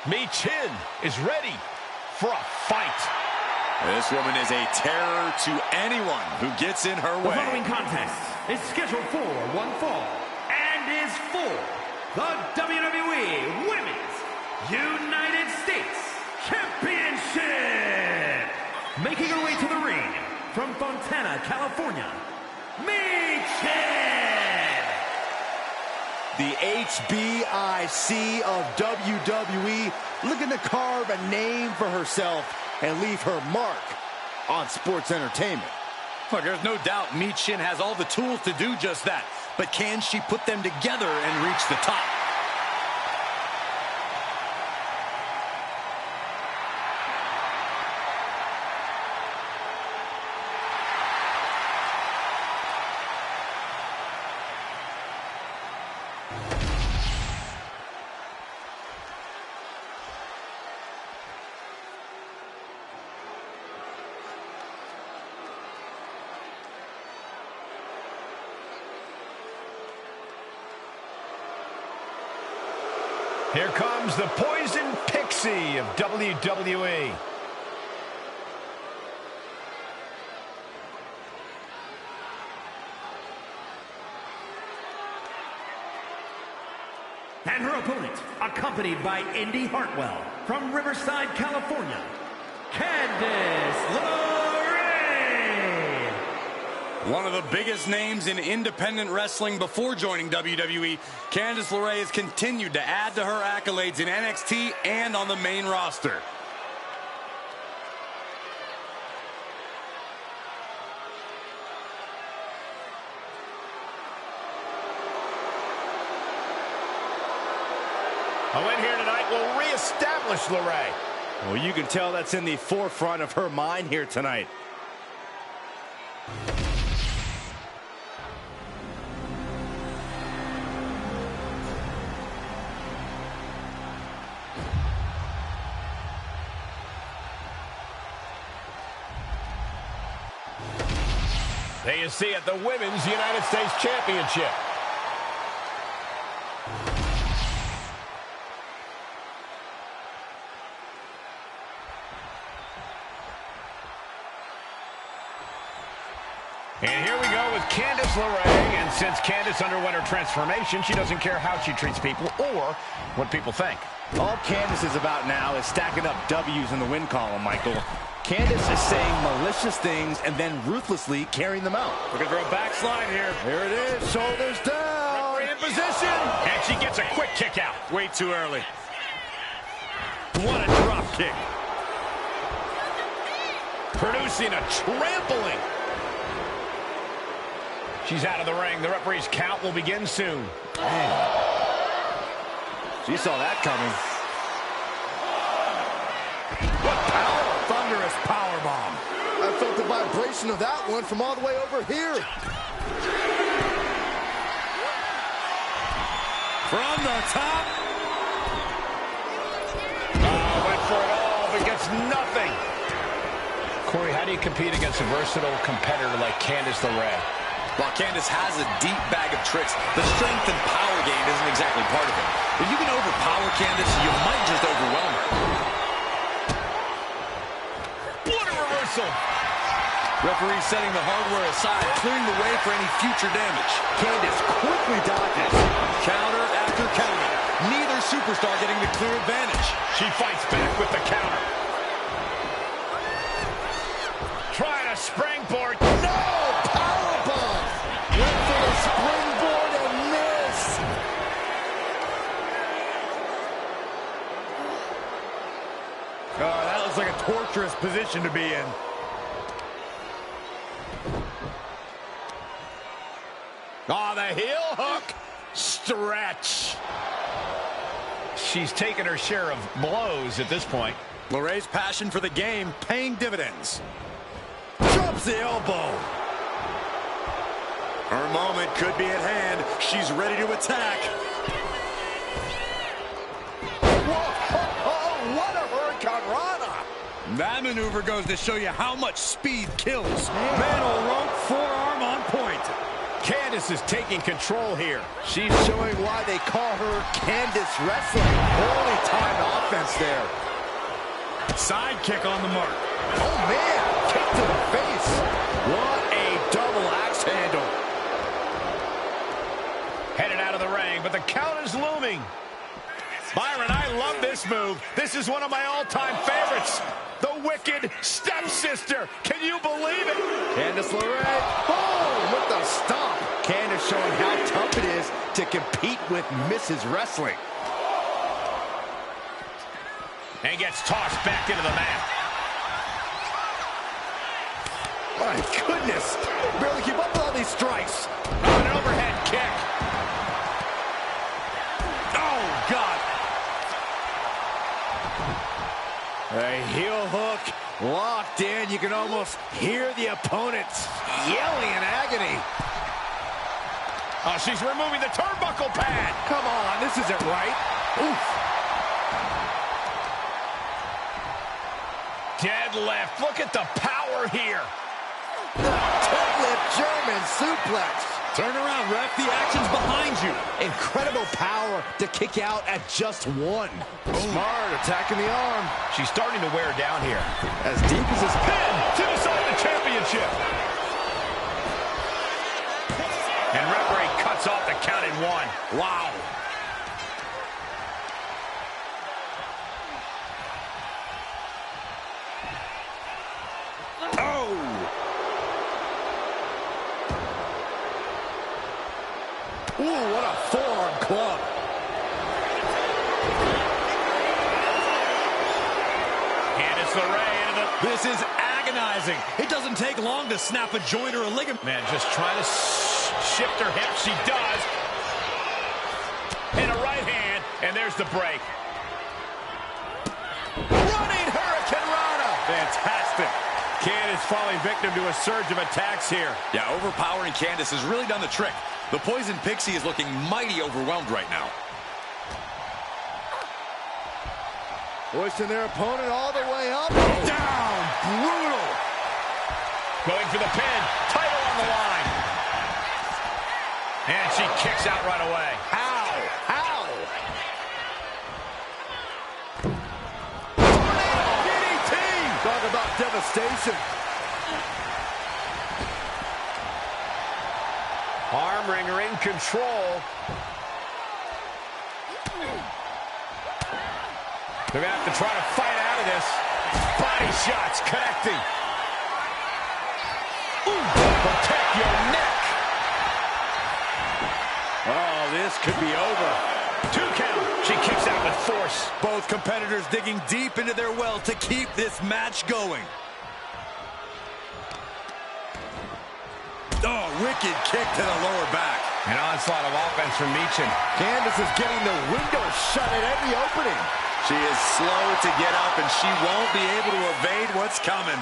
Michin is ready for a fight. This woman is a terror to anyone who gets in her way. The following contest is scheduled for one fall and is for the WWE Women's United States Championship. Making her way to the ring from Fontana, California, Michin. The HBIC of WWE looking to carve a name for herself and leave her mark on sports entertainment. Look, there's no doubt Michin has all the tools to do just that. But can she put them together and reach the top? Here comes the Poison Pixie of WWE. And her opponent, accompanied by Indy Hartwell from Riverside, California, Candice LeRae. One of the biggest names in independent wrestling before joining WWE, Candice LeRae has continued to add to her accolades in NXT and on the main roster. A win here tonight will reestablish LeRae. Well, you can tell that's in the forefront of her mind here tonight. There you see it, the Women's United States Championship. And here we go with Candice LeRae, and since Candice underwent her transformation, she doesn't care how she treats people or what people think. All Candice is about now is stacking up W's in the win column, Michael. Candice is saying malicious things and then ruthlessly carrying them out. Looking for a backslide here. Here it is, shoulders down. Referee in position. And she gets a quick kick out. Way too early. What a drop kick. Producing a trampling. She's out of the ring. The referee's count will begin soon. Man. She saw that coming. What power! Thunderous powerbomb. I felt the vibration of that one from all the way over here. From the top. Went for it all, but gets nothing. Corey, how do you compete against a versatile competitor like Candice LeRae? While Candice has a deep bag of tricks, the strength and power game isn't exactly part of it. If you can overpower Candice, you might just overwhelm her. What a reversal! Referee setting the hardware aside, clearing the way for any future damage. Candice quickly dodges. Counter after counter. Neither superstar getting the clear advantage. She fights back with the counter. Trying a springboard. No! Powerbomb! Went for the springboard and missed. Oh, that looks like a torturous position to be in. Oh, the heel hook. Stretch. She's taken her share of blows at this point. LeRae's passion for the game paying dividends. Drops the elbow. Her moment could be at hand. She's ready to attack. Whoa, what a hurricane rana. That maneuver goes to show you how much speed kills. Mantle rope forearm on point. Candice is taking control here. She's showing why they call her Candice Wrestling. Holy timed offense there. Side kick on the mark. Oh, man. Kick to the face. What a double axe handle. Headed out of the ring, but the count is looming. Byron, I love this move. This is one of my all-time favorites. The Wicked Stepsister. Can you believe it? Candice LeRae. Boom! With the stomp. Candice showing how tough it is to compete with Mrs. Wrestling. And gets tossed back into the mat. My goodness. Barely keep up with all these strikes. Oh, an overhead kick. Oh, God. A heel hook locked in. You can almost hear the opponents yelling in agony. Oh, she's removing the turnbuckle pad. Come on, this isn't right. Oof. Deadlift. Look at the power here. Deadlift German suplex. Turn around, ref. The action's behind you. Incredible power to kick out at just one. Smart attacking the arm. She's starting to wear down here. As deep as his Pin to decide the championship. And referee cuts off the count in one. Wow. Ooh, what a forearm club. Candice LeRae into the... This is agonizing. It doesn't take long to snap a joint or a ligament. Man, just trying to shift her hip. She does. And a right hand. And there's the break. Running Hurricane Rana. Fantastic. Candice falling victim to a surge of attacks here. Yeah, overpowering Candice has really done the trick. The Poison Pixie is looking mighty overwhelmed right now. Hoisting their opponent all the way up. Down. Brutal. Going for the pin. Title on the line. And she kicks out right away. Ow. Ow. DDT. Talk about devastation. Arm wringer in control. They're going to have to try to fight out of this. Body shots connecting. Ooh, protect your neck. Oh, this could be over. 2 count. She kicks out with force. Both competitors digging deep into their well to keep this match going. Oh, wicked kick to the lower back. An onslaught of offense from Michin. Candice is getting the window shut at every opening. She is slow to get up, and she won't be able to evade what's coming.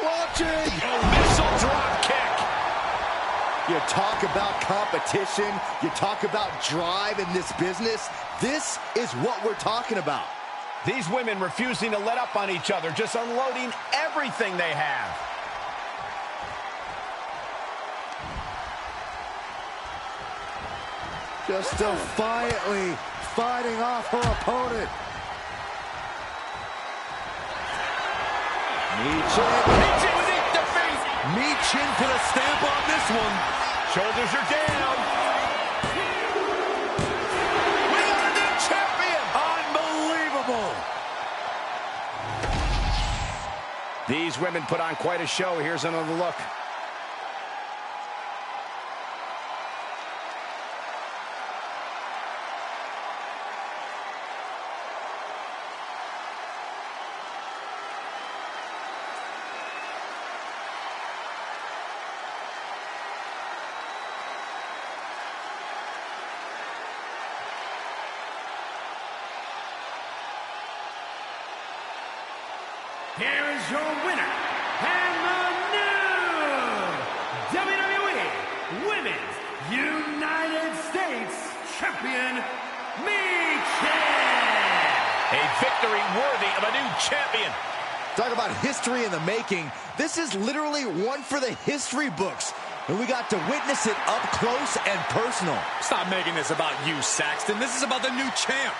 Watching. Oh, missile drop kick. You talk about competition. You talk about drive in this business. This is what we're talking about. These women refusing to let up on each other, just unloading everything they have. Just defiantly fighting off her opponent. Michin with the defeat. Michin put a stamp on this one. Shoulders are down. We got a new champion. Unbelievable. These women put on quite a show. Here's another look. Here is your winner, and the new WWE Women's United States Champion, Michin! A victory worthy of a new champion. Talk about history in the making. This is literally one for the history books. and we got to witness it up close and personal. Stop making this about you, Saxton. This is about the new champ.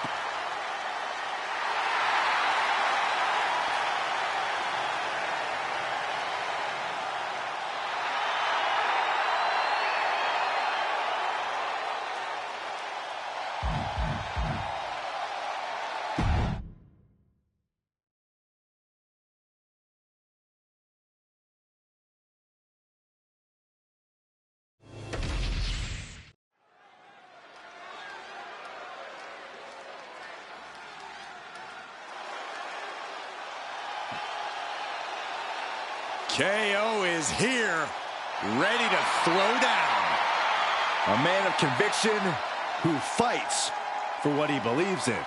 KO is here, ready to throw down. A man of conviction who fights for what he believes in.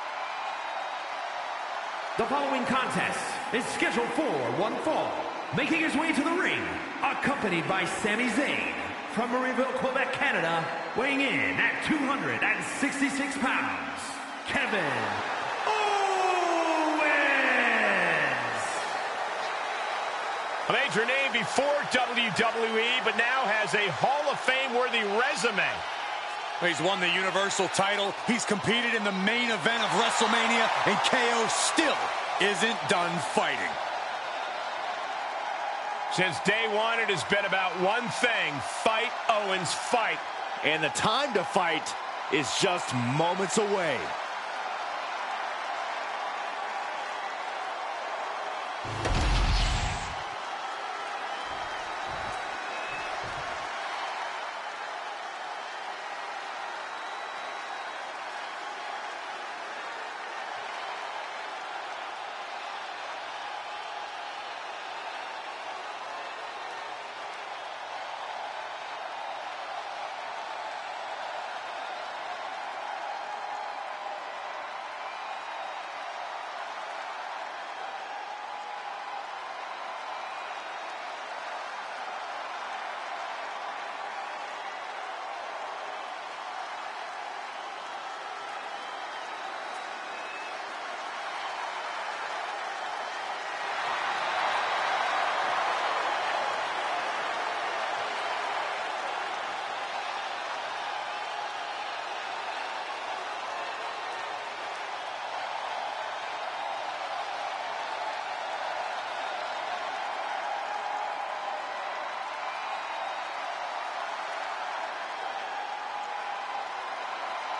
The following contest is scheduled for one fall. Making his way to the ring, accompanied by Sami Zayn, from Marieville, Quebec, Canada, weighing in at 266 pounds, Kevin Owens. A major name before WWE, but now has a Hall of Fame-worthy resume. He's won the Universal title. He's competed in the main event of WrestleMania, and KO still isn't done fighting. Since day one, it has been about one thing: fight, Owens, fight. And the time to fight is just moments away.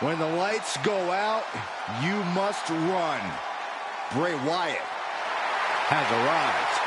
When the lights go out, you must run. Bray Wyatt has arrived.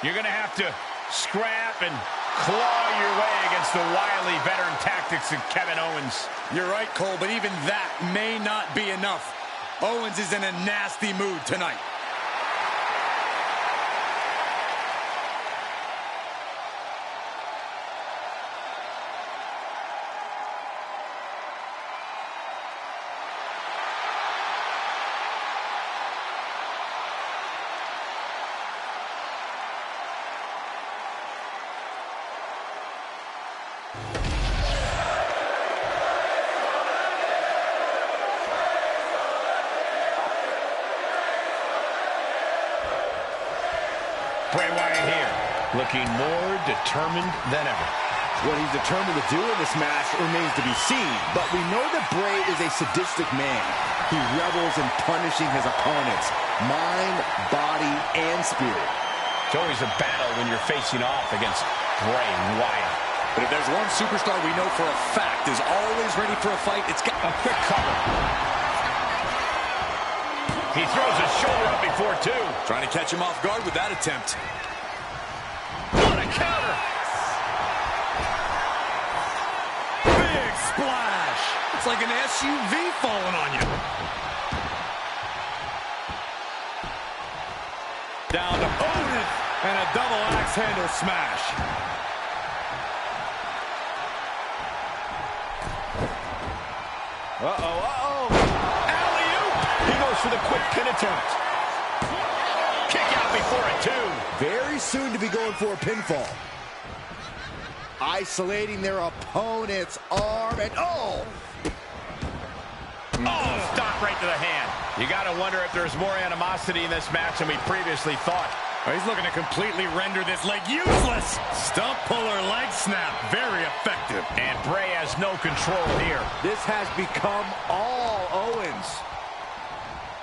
You're going to have to scrap and claw your way against the wily veteran tactics of Kevin Owens. You're right, Cole, but even that may not be enough. Owens is in a nasty mood tonight. Bray Wyatt here. Looking more determined than ever. What he's determined to do in this match remains to be seen, but we know that Bray is a sadistic man. He revels in punishing his opponents, mind, body, and spirit. It's always a battle when you're facing off against Bray Wyatt. But if there's one superstar we know for a fact is always ready for a fight, it's got a quick cover. He throws his shoulder up before two. Trying to catch him off guard with that attempt. What a counter! Big splash! It's like an SUV falling on you. Down to Otis, and a double axe handle smash. Uh-oh. Alley-oop! He goes for the quick pin attempt. Kick out before it, too. Very soon to be going for a pinfall. Isolating their opponent's arm, and oh, stop right to the hand. You got to wonder if there's more animosity in this match than we previously thought. He's looking to completely render this leg useless. Stump puller leg snap. Very effective. And Bray has no control here. This has become all Owens.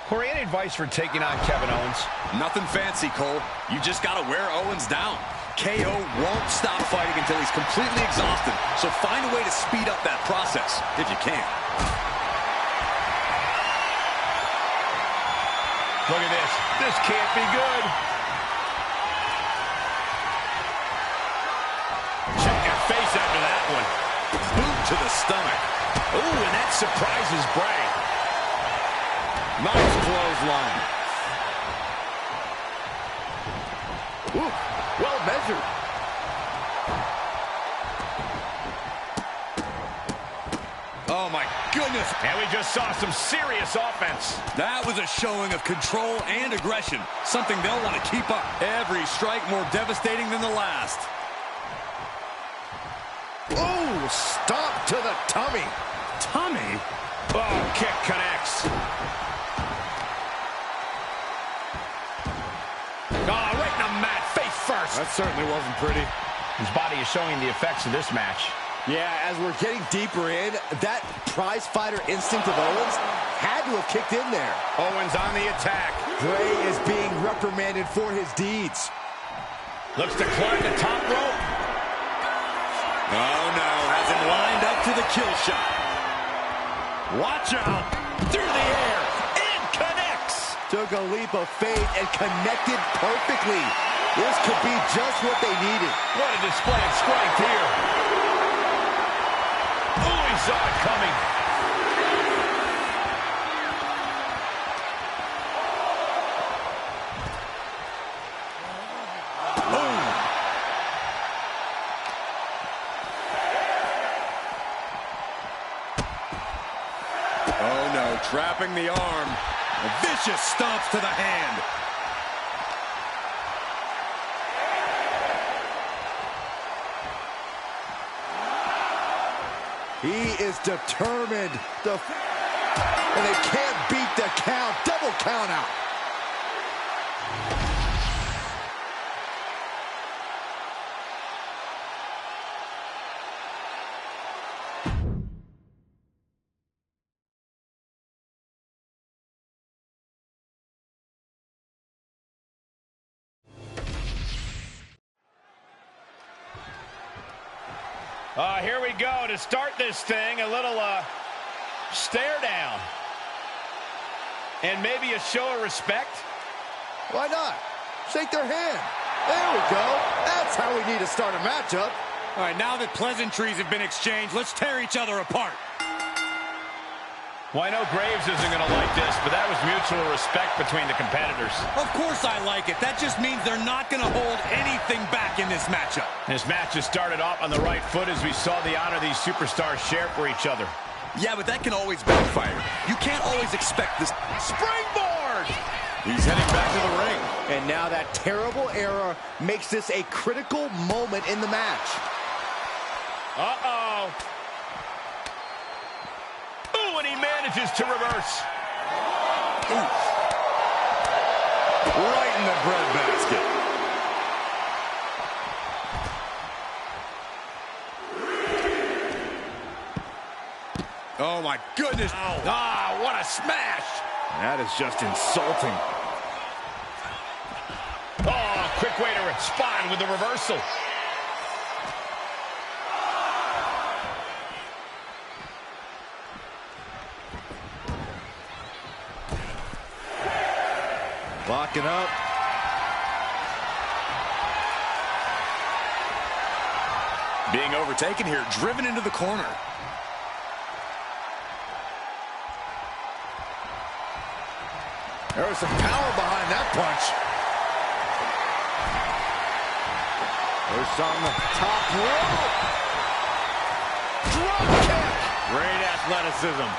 Corey, any advice for taking on Kevin Owens? Nothing fancy, Cole. You just got to wear Owens down. KO won't stop fighting until he's completely exhausted. So find a way to speed up that process, if you can. Look at this. This can't be good. Check your face after that one. Boot to the stomach. Ooh, and that surprises Bray. Nice clothesline. Ooh, well measured. Oh, my goodness. And we just saw some serious offense. That was a showing of control and aggression, something they'll want to keep up. Every strike more devastating than the last. Ooh, stop to the tummy. Tummy? Oh, kick connects. Oh, right in the mat, face first. That certainly wasn't pretty. His body is showing the effects of this match. Yeah, as we're getting deeper in, that prize fighter instinct of Owens had to have kicked in there. Owens on the attack. Bray is being reprimanded for his deeds. Looks to climb the top rope. Oh, no. Has him lined up to the kill shot. Watch out. Through the air. And connects. Took a leap of faith and connected perfectly. This could be just what they needed. What a display of strength here. Oh, he saw it coming. Boom. Oh, no. Trapping the arm. Vicious stomps to the hand. He is determined. And they can't beat the count. Double count out. Here we go to start this thing. A little stare down. And maybe a show of respect. Why not? Shake their hand. There we go. That's how we need to start a matchup. All right, now that pleasantries have been exchanged, let's tear each other apart. Well, I know Graves isn't going to like this, but that was mutual respect between the competitors. Of course I like it. That just means they're not going to hold anything back in this matchup. This match has started off on the right foot as we saw the honor these superstars share for each other. Yeah, but that can always backfire. You can't always expect this. Springboard! He's heading back to the ring. And now that terrible error makes this a critical moment in the match. Uh-oh. Ooh, and he manages to reverse. Ooh. Right in the breadbasket. my goodness. Ah, what a smash. That is just insulting. Oh, quick way to respond with the reversal. Locking up. Being overtaken here, driven into the corner. There was some power behind that punch. There's on the top rope. Drop kick. Great athleticism.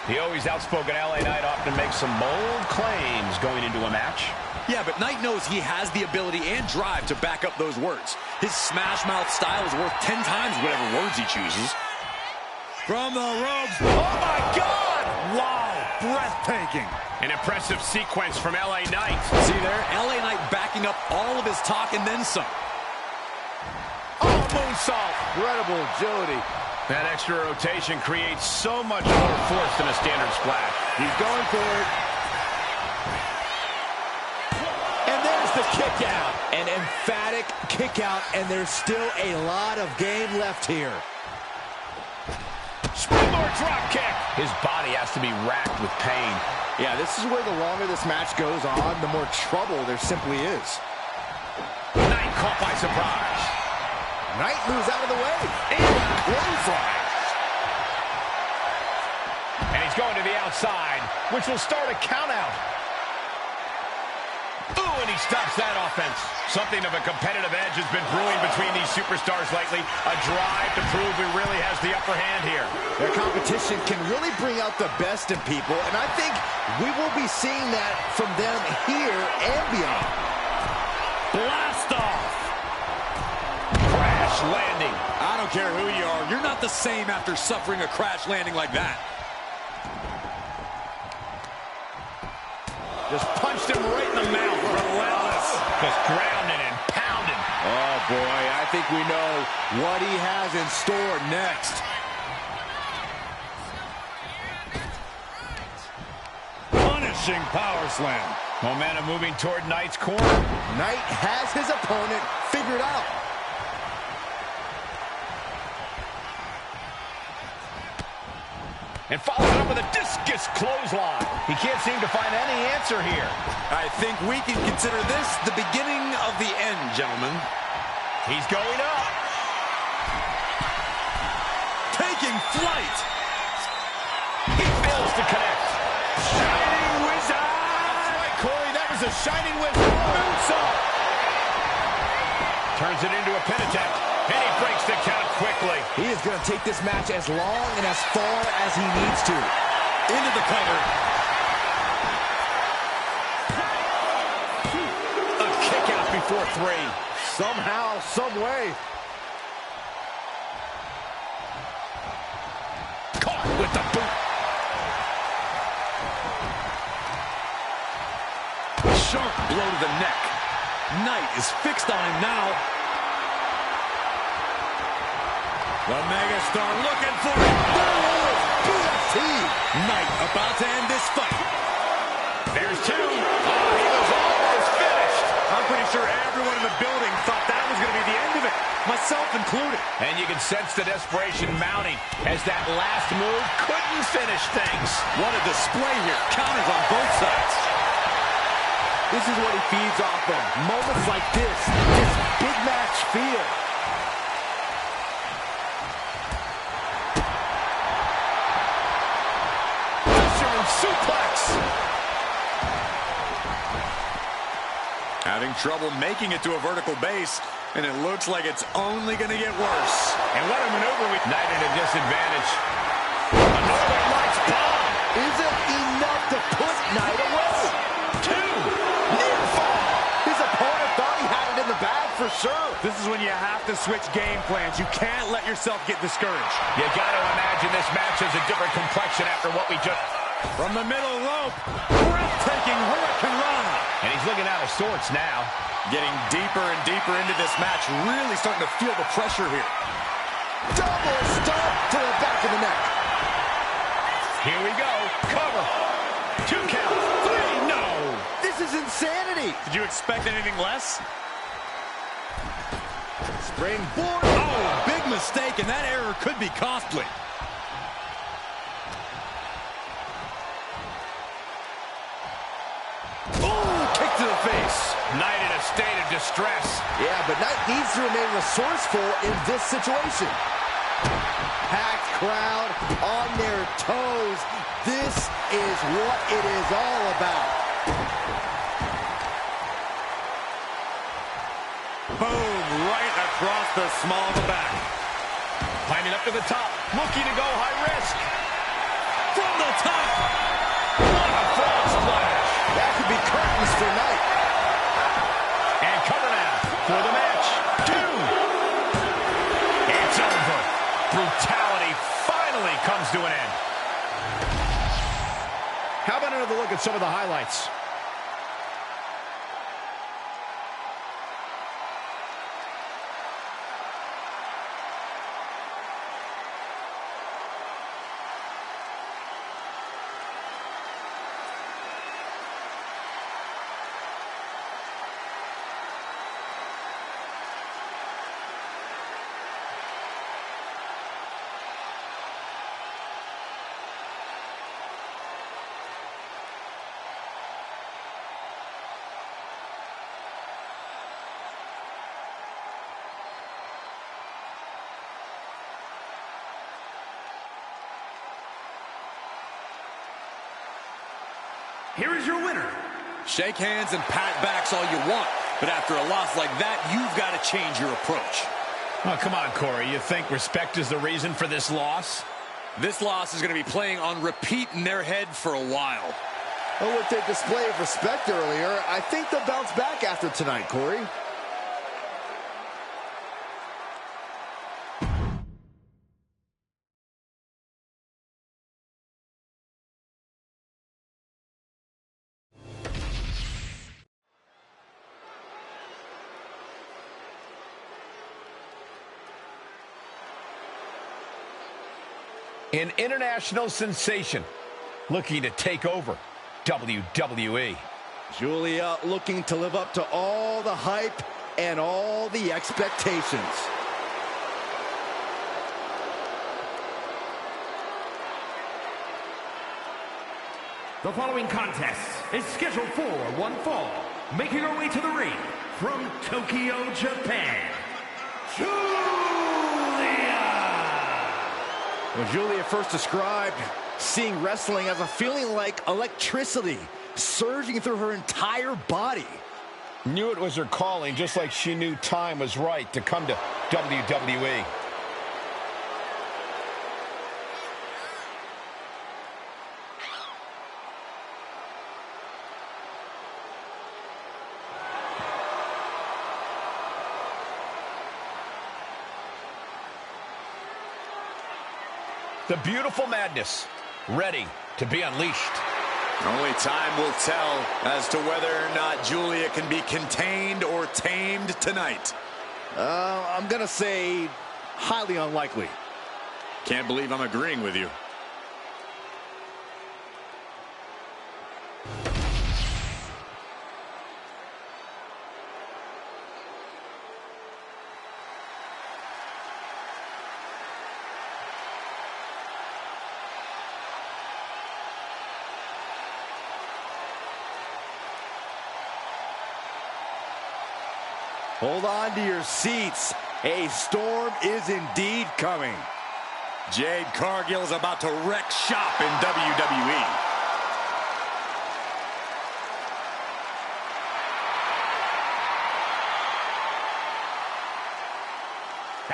The always outspoken LA Knight often makes some bold claims going into a match. Yeah, but Knight knows he has the ability and drive to back up those words. His smash mouth style is worth 10 times whatever words he chooses. From the ropes. Oh, my God! Wow, breathtaking. An impressive sequence from LA Knight. See there? LA Knight backing up all of his talk and then some. Oh, moonsault. Incredible agility. That extra rotation creates so much more force than a standard splash. He's going for it. And there's the kick out. An emphatic kick out, and there's still a lot of game left here. Springboard drop kick. His body has to be racked with pain. Yeah, this is where the longer this match goes on, the more trouble there simply is. Knight caught by surprise. Knight moves out of the way. And clothesline. And he's going to the outside, which will start a count out. Ooh, and he stops that offense. Something of a competitive edge has been brewing between these superstars lately. A drive to prove who really has the upper hand here. Their competition can really bring out the best in people, and I think we will be seeing that from them here and beyond. Blast off. Crash landing. I don't care who you are. You're not the same after suffering a crash landing like that. Just punched him right in the mouth. Relentless. Just grounding and pounding. Oh, boy, I think we know what he has in store next. Punishing power slam. Momentum moving toward Knight's corner. Knight has his opponent figured out. And follows it up with a discus clothesline. He can't seem to find any answer here. I think we can consider this the beginning of the end, gentlemen. He's going up. Taking flight. He fails to connect. Shining Wizard. That's right, Corey. That was a Shining Wizard. Moonsault. Turns it into a pin attempt. And he breaks the count quickly. He is going to take this match as long and as far as he needs to. Into the cover. A kick out before 3. Somehow, some way. Caught with the boot. Sharp blow to the neck. Knight is fixed on him now. The megastar looking for it. BFT. Knight about to end this fight. There's 2. Oh, he was almost finished. I'm pretty sure everyone in the building thought that was going to be the end of it, myself included. And you can sense the desperation mounting as that last move couldn't finish things. What a display here. Counters on both sides. This is what he feeds off of. Moments like this big match feel. Suplex. Having trouble making it to a vertical base, and it looks like it's only going to get worse. And what a maneuver with Knight at a disadvantage. Another Knight's bomb. Isn't enough to put Knight away. 2. Near fall. His opponent thought he had it in the bag for sure. This is when you have to switch game plans. You can't let yourself get discouraged. You got to imagine this match has a different complexion after what we just... From the middle rope, breathtaking Hurricane Rana. And he's looking out of sorts now. Getting deeper and deeper into this match, really starting to feel the pressure here. Double stomp to the back. back of the neck. Here we go. Cover. 2 count. 3. No. This is insanity. Did you expect anything less? Springboard. Oh, big mistake, and that error could be costly. Oh, kick to the face. Knight in a state of distress. Yeah, but Knight needs to remain resourceful in this situation. Packed crowd on their toes. This is what it is all about. Boom, right across the small of the back. Climbing up to the top, looking to go high risk. From the top. What a frog splash. That could be curtains for Knight. And cover now for the match. 2. It's over. Brutality finally comes to an end. How about another look at some of the highlights? Here is your winner. Shake hands and pat backs all you want, but after a loss like that, you've got to change your approach. Oh, come on, Corey. You think respect is the reason for this loss? This loss is going to be playing on repeat in their head for a while. Well, with their display of respect earlier, I think they'll bounce back after tonight, Corey. An international sensation looking to take over WWE. Julia looking to live up to all the hype and all the expectations. The following contest is scheduled for one fall. Making her way to the ring from Tokyo, Japan, When Julia first described seeing wrestling as a feeling like electricity surging through her entire body. Knew it was her calling, just like she knew time was right to come to WWE. The beautiful madness, ready to be unleashed. Only time will tell as to whether or not Julia can be contained or tamed tonight. I'm going to say highly unlikely. Can't believe I'm agreeing with you. Hold on to your seats. A storm is indeed coming. Jade Cargill is about to wreck shop in WWE.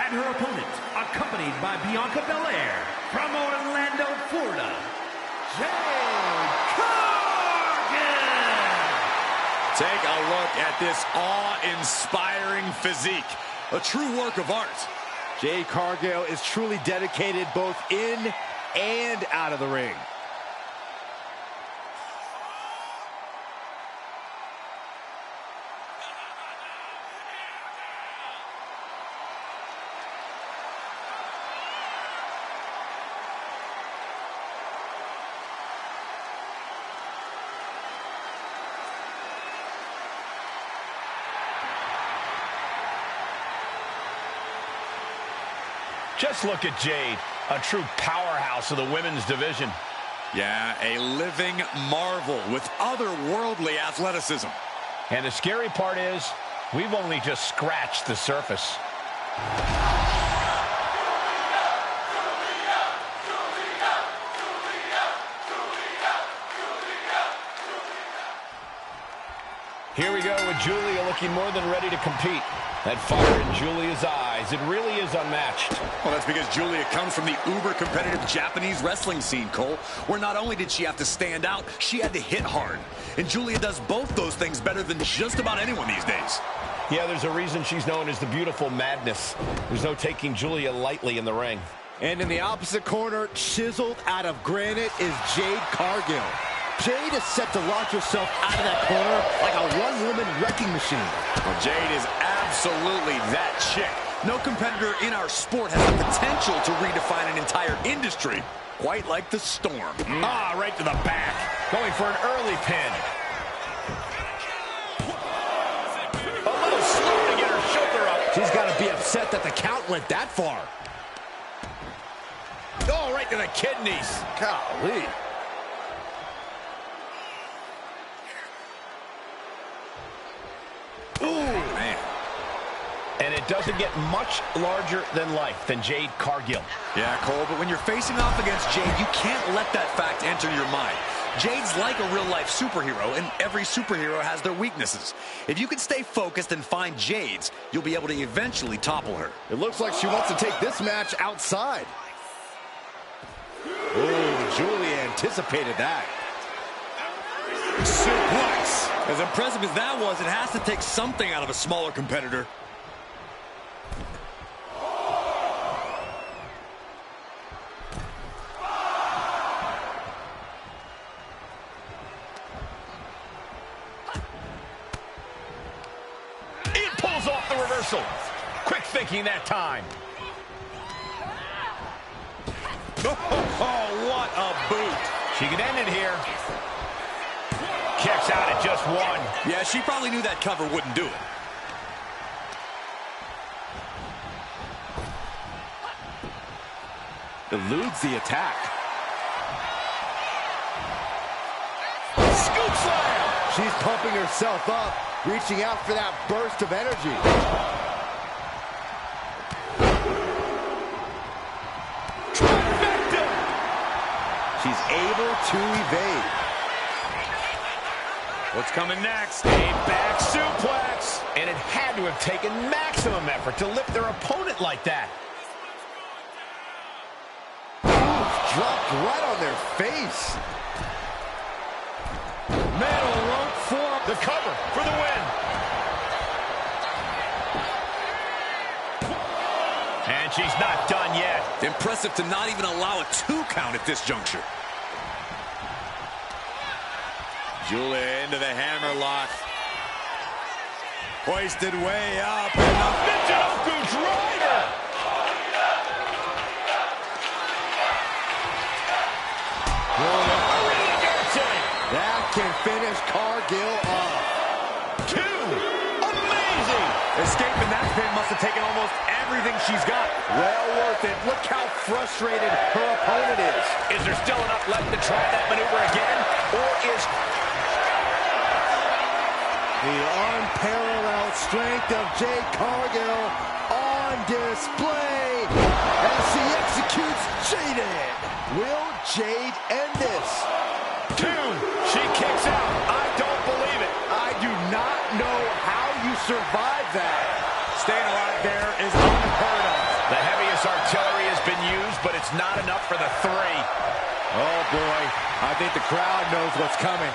and her opponent, accompanied by Bianca Belair from Orlando, Florida, Jade Cargill. Take a look at this awe-inspiring physique. A true work of art. Jade Cargill is truly dedicated both in and out of the ring. Just look at Jade, a true powerhouse of the women's division. Yeah, a living marvel with otherworldly athleticism. And the scary part is, we've only just scratched the surface. Here we go with Julia looking more than ready to compete. That fire in Julia's eyes, it really is unmatched. Well, that's because Julia comes from the uber-competitive Japanese wrestling scene, Cole, where not only did she have to stand out, she had to hit hard. And Julia does both those things better than just about anyone these days. Yeah, there's a reason she's known as the beautiful madness. There's no taking Julia lightly in the ring. And in the opposite corner, chiseled out of granite, is Jade Cargill. Jade is set to launch herself out of that corner like a one-woman wrecking machine. Well, Jade is absolutely that chick. No competitor in our sport has the potential to redefine an entire industry, quite like the Storm. Right to the back. Going for an early pin. A little slow to get her shoulder up. She's got to be upset that the count went that far. Oh, right to the kidneys. Golly. Man. And it doesn't get much larger than life than Jade Cargill. Yeah, Cole, but when you're facing off against Jade, you can't let that fact enter your mind. Jade's like a real-life superhero, and every superhero has their weaknesses. If you can stay focused and find Jade's, you'll be able to eventually topple her. It looks like she wants to take this match outside. Oh, Julia anticipated that. Suplex. As impressive as that was, it has to take something out of a smaller competitor. It pulls off the reversal. Quick thinking that time. Oh, what a boot. She can end it here. Kicks out at just one. Yeah, she probably knew that cover wouldn't do it. Eludes the attack. Scoop slam. She's pumping herself up, reaching out for that burst of energy. Trifecta. She's able to evade. What's coming next? A back suplex. And it had to have taken maximum effort to lift their opponent like that. Dropped right on their face. Metal rope for the cover for the win. And she's not done yet. Impressive to not even allow a 2 count at this juncture. Julia into the hammerlock. Hoisted way up. And the Michinoku driver. That can finish Cargill off. 2. Amazing. Escaping that pin must have taken almost everything she's got. Well worth it. Look how frustrated her opponent is. Is there still enough left to try that maneuver again? Or is the unparalleled strength of Jade Cargill on display as she executes Jaded. Will Jade end this? 2. She kicks out. I don't believe it. I do not know how you survive that. Staying alive there is unheard of. The heaviest artillery has been used, but it's not enough for the 3. Oh boy, I think the crowd knows what's coming.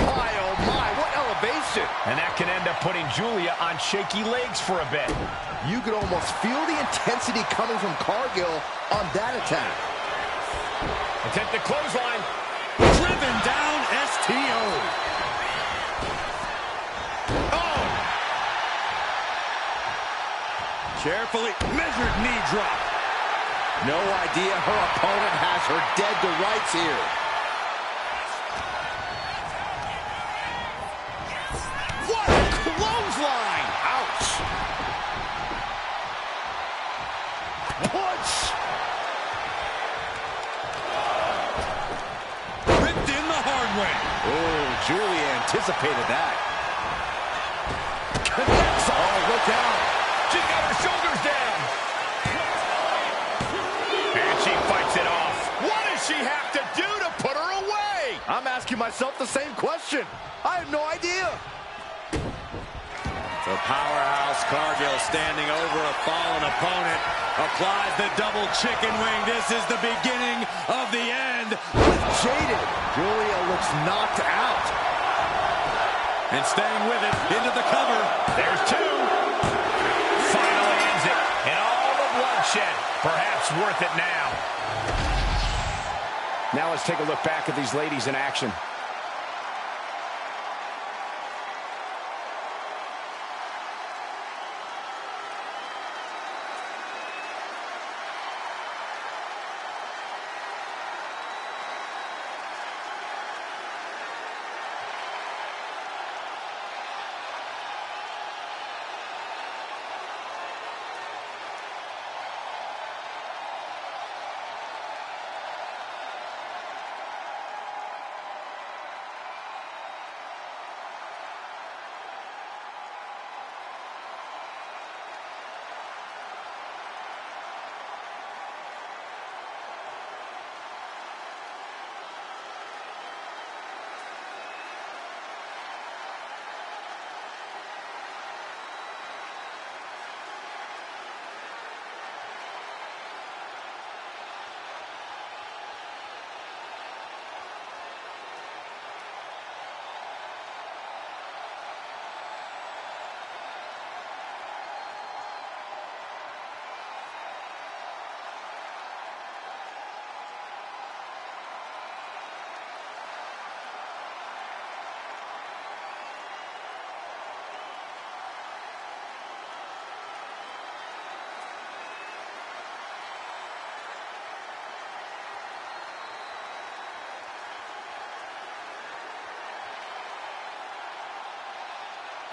My oh my, what elevation. And that can end up putting Julia on shaky legs for a bit. You could almost feel the intensity coming from Cargill on that attack. Attempt to clothesline. Driven down STO. Oh! Carefully measured knee drop. No idea her opponent has her dead to rights here. What a clothesline! Ouch! wing. Oh, Julia anticipated that. Connects. Oh, look out. She's got her shoulders down. And she fights it off. What does she have to do to put her away? I'm asking myself the same question. I have no idea. The powerhouse Cargill standing over a fallen opponent. Applies the double chicken wing. This is the beginning of the end. Jaded. Julia looks knocked out. And staying with it into the cover. There's two. Finally ends it. And all the bloodshed. Perhaps worth it now. Now let's take a look back at these ladies in action.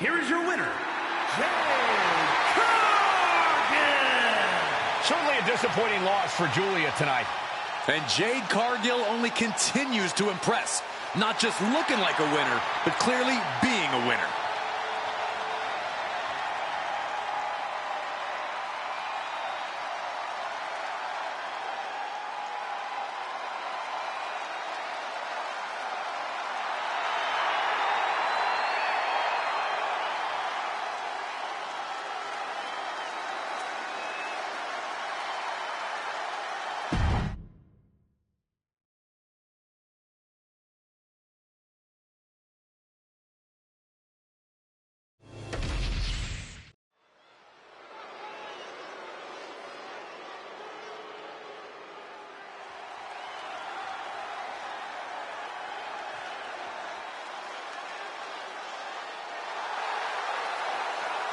Here is your winner, Jade Cargill. Certainly a disappointing loss for Julia tonight. And Jade Cargill only continues to impress. Not just looking like a winner, but clearly being a winner.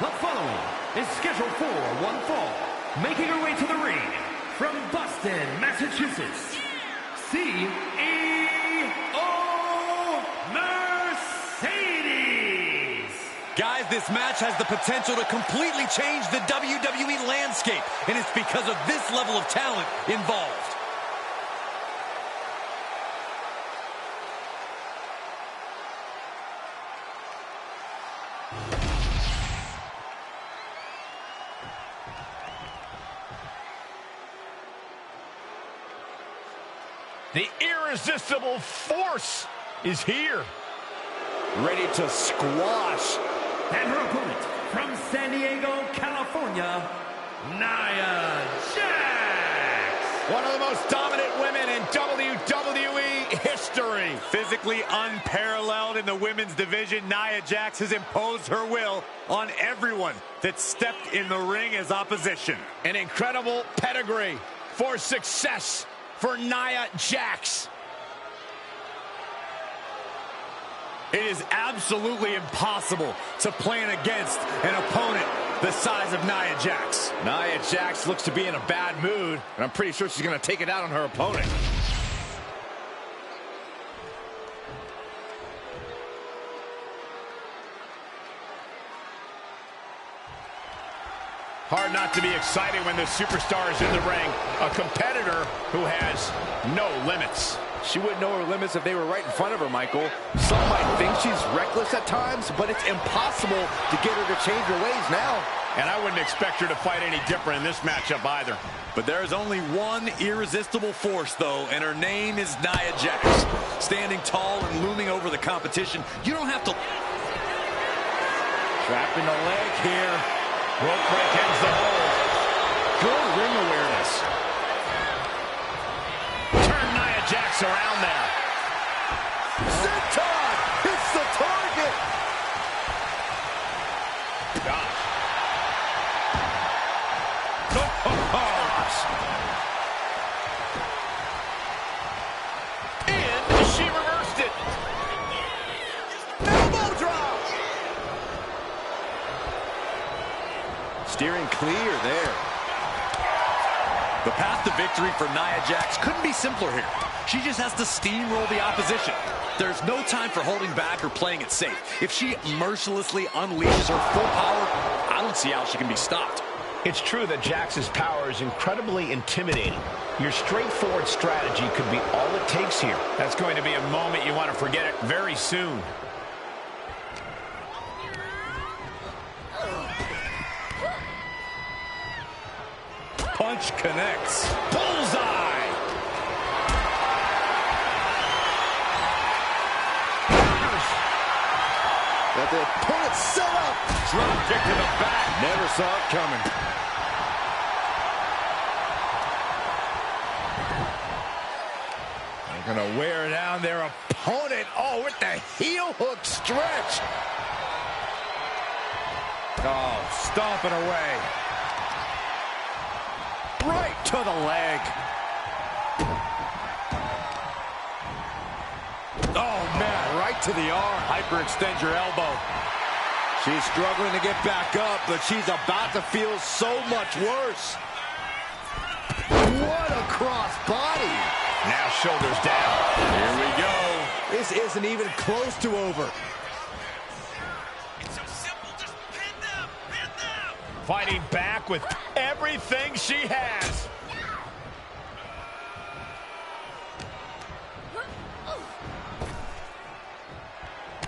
The following is scheduled for one fall, making her way to the ring from Boston, Massachusetts, CEO Mercedes. Guys, this match has the potential to completely change the WWE landscape, and it's because of this level of talent involved. The irresistible force is here. Ready to squash. And her opponent from San Diego, California, Nia Jax. One of the most dominant women in WWE history. Physically unparalleled in the women's division, Nia Jax has imposed her will on everyone that stepped in the ring as opposition. An incredible pedigree for success for Nia Jax. It is absolutely impossible to plan against an opponent the size of Nia Jax. Nia Jax looks to be in a bad mood, and I'm pretty sure she's going to take it out on her opponent. Hard not to be excited when the superstar is in the ring. A competitor who has no limits. She wouldn't know her limits if they were right in front of her, Michael. Some might think she's reckless at times, but it's impossible to get her to change her ways now. And I wouldn't expect her to fight any different in this matchup either. But there's only one irresistible force, though, and her name is Nia Jax. Standing tall and looming over the competition, you don't have to... Trapping the leg here. Rope break ends the hold. Good ring awareness. Turn Nia Jax around there. Senton hits the target. Gosh. And she reversed it. Elbow drop. Steering clear there. The path to victory for Nia Jax couldn't be simpler here. She just has to steamroll the opposition. There's no time for holding back or playing it safe. If she mercilessly unleashes her full power, I don't see how she can be stopped. It's true that Jax's power is incredibly intimidating. Your straightforward strategy could be all it takes here. That's going to be a moment you want to forget it very soon. Punch connects. Bullseye! Got the opponent set up. Drop kick to the back. Never saw it coming. They're going to wear down their opponent. Oh, with the heel hook stretch. Oh, stomping away. Right to the leg. Oh, man, right to the arm. Hyperextend your elbow. She's struggling to get back up, but she's about to feel so much worse. What a cross body. Now shoulders down. Here we go. This isn't even close to over. It's so simple, just pin them, pin them! Fighting back with everything she has.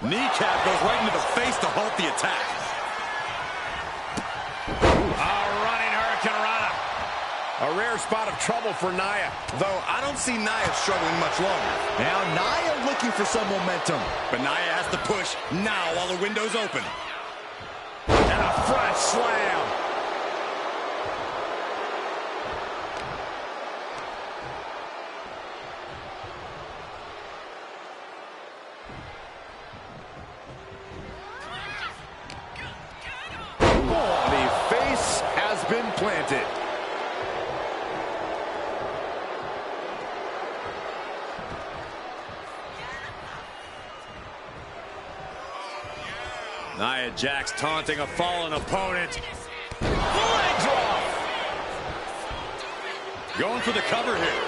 Kneecap goes right into the face to halt the attack. Running Hurricanrana. A rare spot of trouble for Nia, though I don't see Nia struggling much longer. Now Nia looking for some momentum. But Nia has to push now while the window's open. And a front slam. The face has been planted. Nia Jax taunting a fallen opponent. Leg drop. Going for the cover here.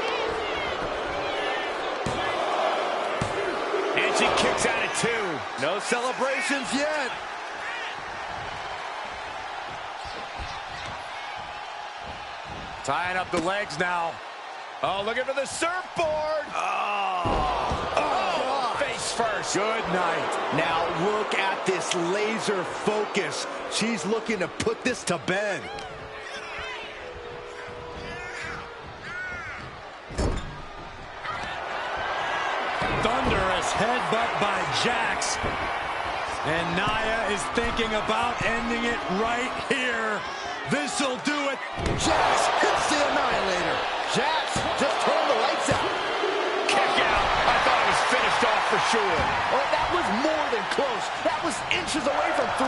And she kicks out at 2. No celebrations yet. Tying up the legs now. Oh, looking for the surfboard. Oh, face first. Good night. Now look at this laser focus. She's looking to put this to bed. Thunderous headbutt by Jax. And Nia is thinking about ending it right here. This'll do it. Jax hits the Annihilator. Jax just turned the lights out. Kick out. I thought it was finished off for sure. Oh, that was more than close. That was inches away from 3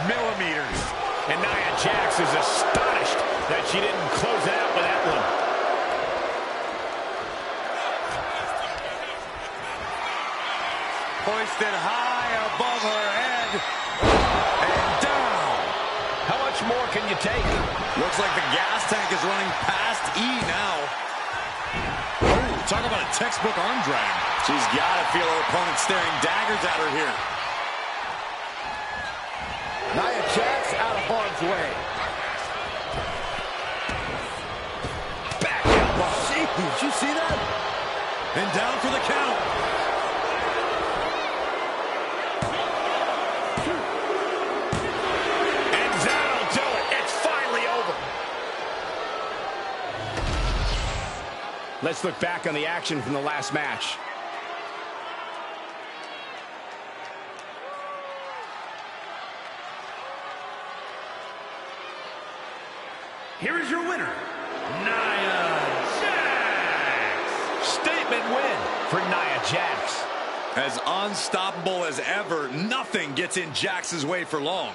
millimeters. And Nia Jax is astonished that she didn't close it out with that one. Hoisted high above her head. And down. How much more can you take? Looks like the gas tank is running past E now. Oh, talk about a textbook arm drag. She's got to feel her opponent staring daggers at her here. Nia Jax out of harm's way. Back elbow. Did you see that? and down for the count. And that'll do it. It's finally over. Let's look back on the action from the last match. Here is your winner, Nia Jax. Statement win for Nia Jax. As unstoppable as ever, nothing gets in Jax's way for long.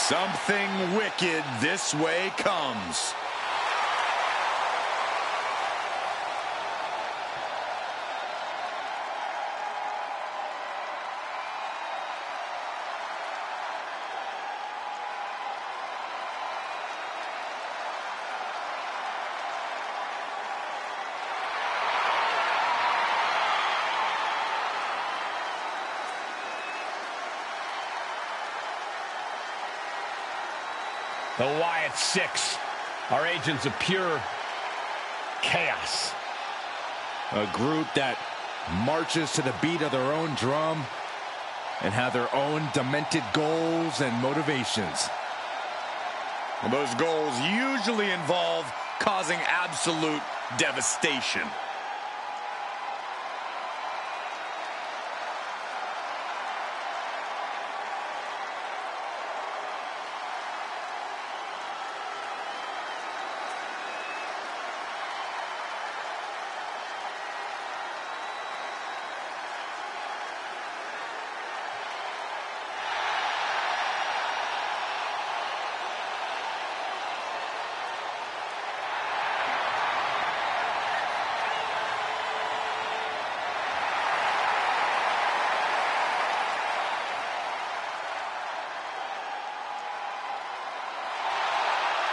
Something wicked this way comes. The Wyatt Six are agents of pure chaos. A group that marches to the beat of their own drum and have their own demented goals and motivations. And those goals usually involve causing absolute devastation.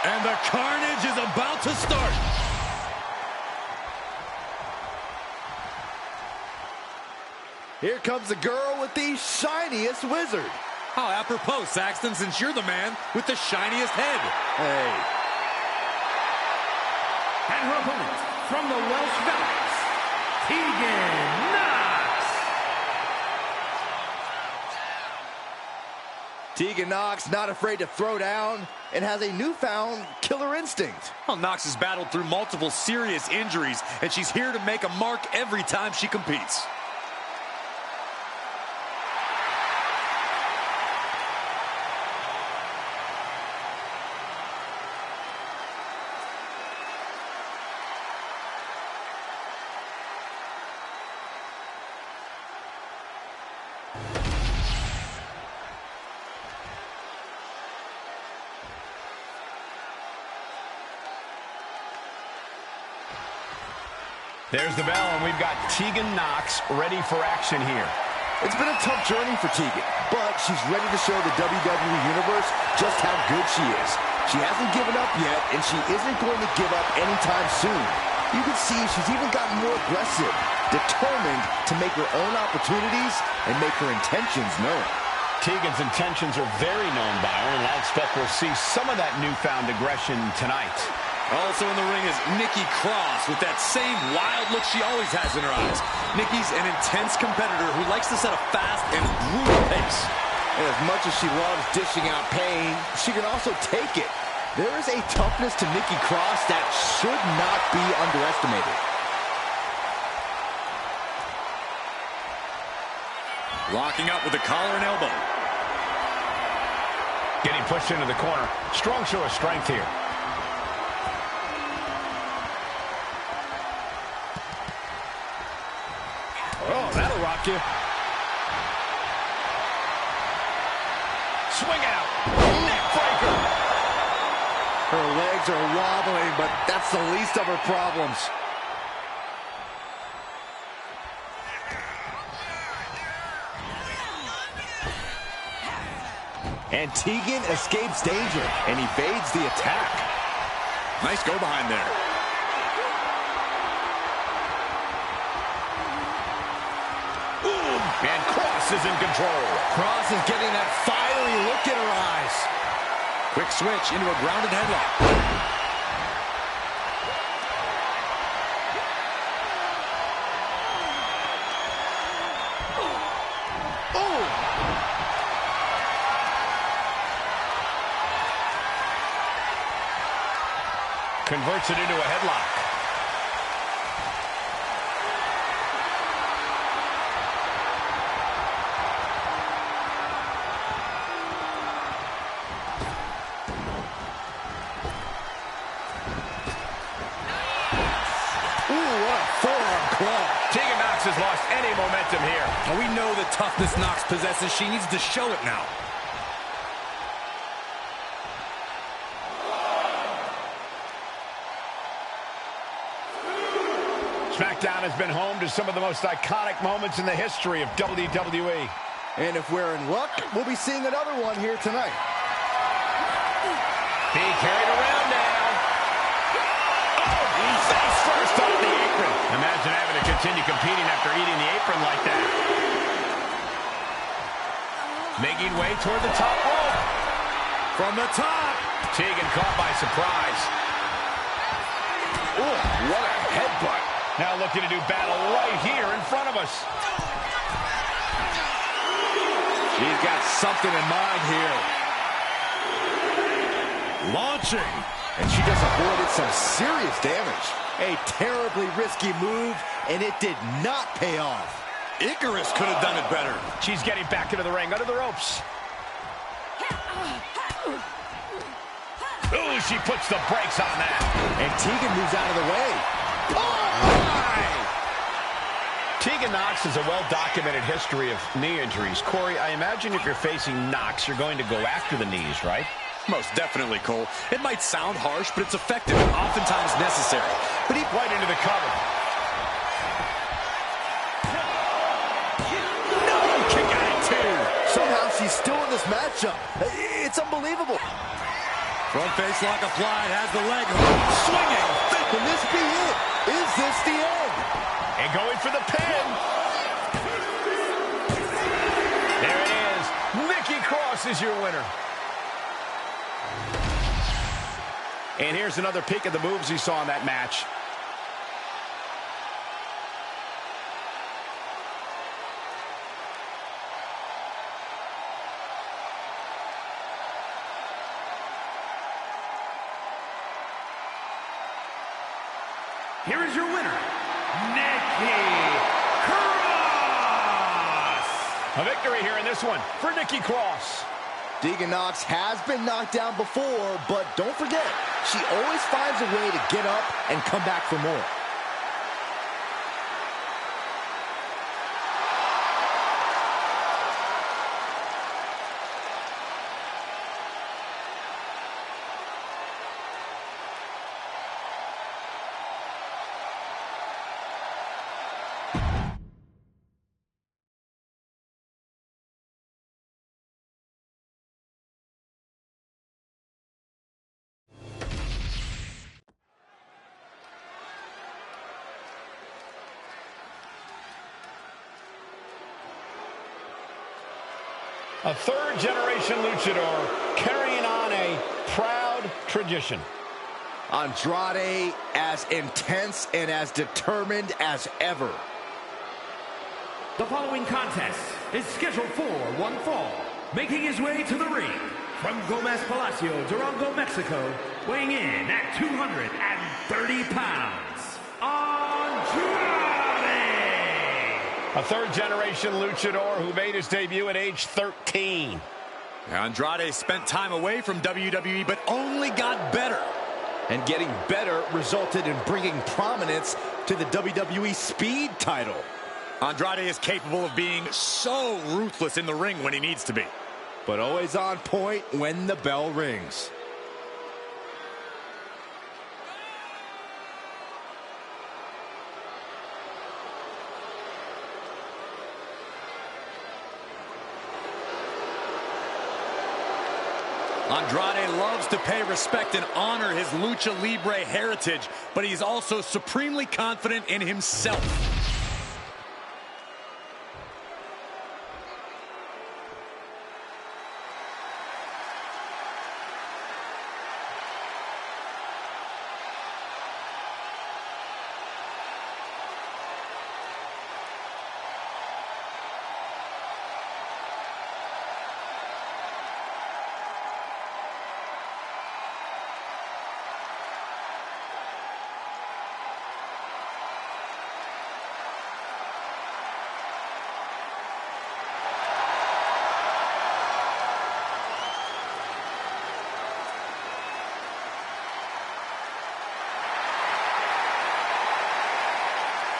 And the carnage is about to start. Here comes the girl with the shiniest wizard. How apropos, Saxton, since you're the man with the shiniest head. Hey. And her opponent from the Welsh Valleys, Tegan Knox. Tegan Knox not afraid to throw down and has a newfound killer instinct. Well, Knox has battled through multiple serious injuries, and she's here to make a mark every time she competes. There's the bell, and we've got Tegan Knox ready for action here. It's been a tough journey for Tegan, but she's ready to show the WWE Universe just how good she is. She hasn't given up yet, and she isn't going to give up anytime soon. You can see she's even gotten more aggressive, determined to make her own opportunities and make her intentions known. Tegan's intentions are very known, Byron, and I expect we'll see some of that newfound aggression tonight. Also in the ring is Nikki Cross with that same wild look she always has in her eyes. Nikki's an intense competitor who likes to set a fast and brutal pace. And as much as she loves dishing out pain, she can also take it. There is a toughness to Nikki Cross that should not be underestimated. Locking up with the collar and elbow. Getting pushed into the corner. Strong show of strength here. Oh, that'll rock you. Swing out. Neck breaker. Her legs are wobbling, but that's the least of her problems. And Tegan escapes danger and evades the attack. Nice go behind there. And Cross is in control. Cross is getting that fiery look in her eyes. Quick switch into a grounded headlock. Converts it into a headlock. Has lost any momentum here. And we know the toughness Knox possesses. She needs to show it now. SmackDown has been home to some of the most iconic moments in the history of WWE. And if we're in luck, we'll be seeing another one here tonight. Being carried around now. Oh, face first on the apron. Imagine having to continue competing after eating the apron like that. Making way toward the top rope. From the top. Tegan caught by surprise. Oh, what a headbutt. Now looking to do battle right here in front of us. She's got something in mind here. Launching. And she just avoided some serious damage. A terribly risky move, and it did not pay off. Icarus could have done it better. She's getting back into the ring, under the ropes. Ooh, she puts the brakes on that. And Tegan moves out of the way. Tegan Knox has a well-documented history of knee injuries. Corey, I imagine if you're facing Knox, you're going to go after the knees, right? Most definitely, Cole. It might sound harsh, but it's effective and oftentimes necessary. But he right into the cover. No, kick out at two. Somehow she's still in this matchup. It's unbelievable. Front face lock applied, has the leg hook. Swinging. Can this be it? Is this the end? And going for the pin. There it is. Nikki Cross is your winner. And here's another peek at the moves we saw in that match. Here is your winner, Nikki Cross. A victory here in this one for Nikki Cross. Tegan Knox has been knocked down before, but don't forget, she always finds a way to get up and come back for more. A third-generation luchador carrying on a proud tradition. Andrade as intense and as determined as ever. The following contest is scheduled for one fall. Making his way to the ring from Gomez Palacio, Durango, Mexico, weighing in at 230 pounds, Andrade! A third-generation luchador who made his debut at age 13. Andrade spent time away from WWE, but only got better. And getting better resulted in bringing prominence to the WWE Speed title. Andrade is capable of being so ruthless in the ring when he needs to be. But always on point when the bell rings. Andrade loves to pay respect and honor his Lucha Libre heritage, but he's also supremely confident in himself.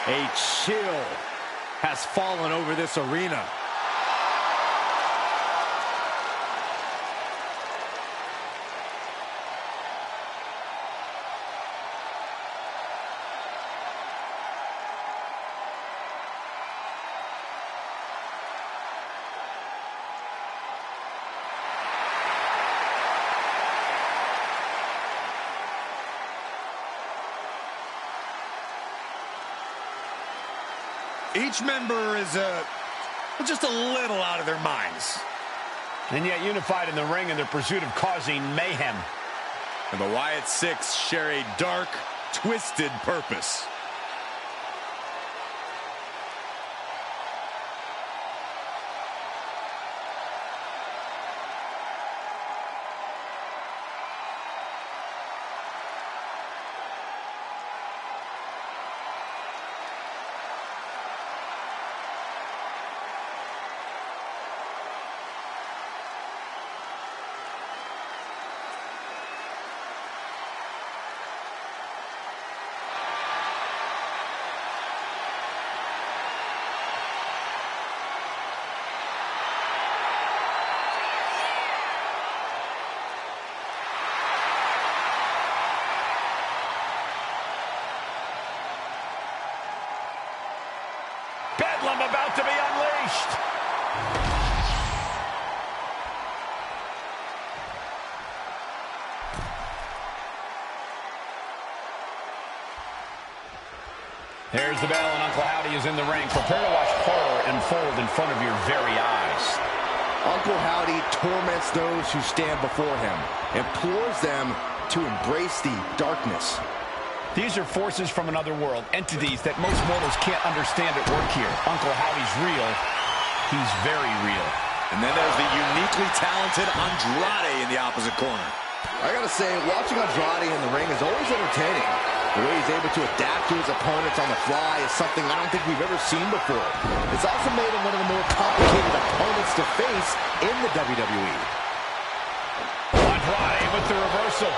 A chill has fallen over this arena. Each member is just a little out of their minds. And yet unified in the ring in their pursuit of causing mayhem. And the Wyatt Six share a dark, twisted purpose. Bedlam about to be unleashed. There's the bell, and Uncle Howdy is in the ring. Prepare to watch horror unfold in front of your very eyes. Uncle Howdy torments those who stand before him, implores them to embrace the darkness. These are forces from another world, entities that most mortals can't understand at work here. Uncle Howdy's real. He's very real. And then there's the uniquely talented Andrade in the opposite corner. I gotta say, watching Andrade in the ring is always entertaining. The way he's able to adapt to his opponents on the fly is something I don't think we've ever seen before. It's also made him one of the more complicated opponents to face in the WWE. Andrade with the reversal.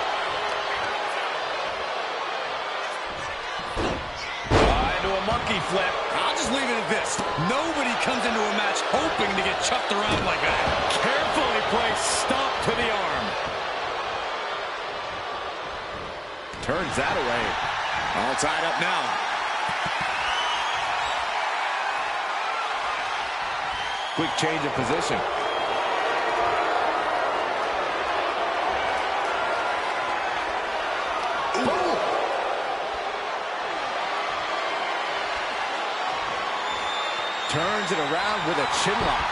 Into a monkey flip. I'll just leave it at this. Nobody comes into a match hoping to get chucked around like that. Carefully placed stomp to the arm. Turns that away. All tied up now. Quick change of position. Turns it around with a chin lock.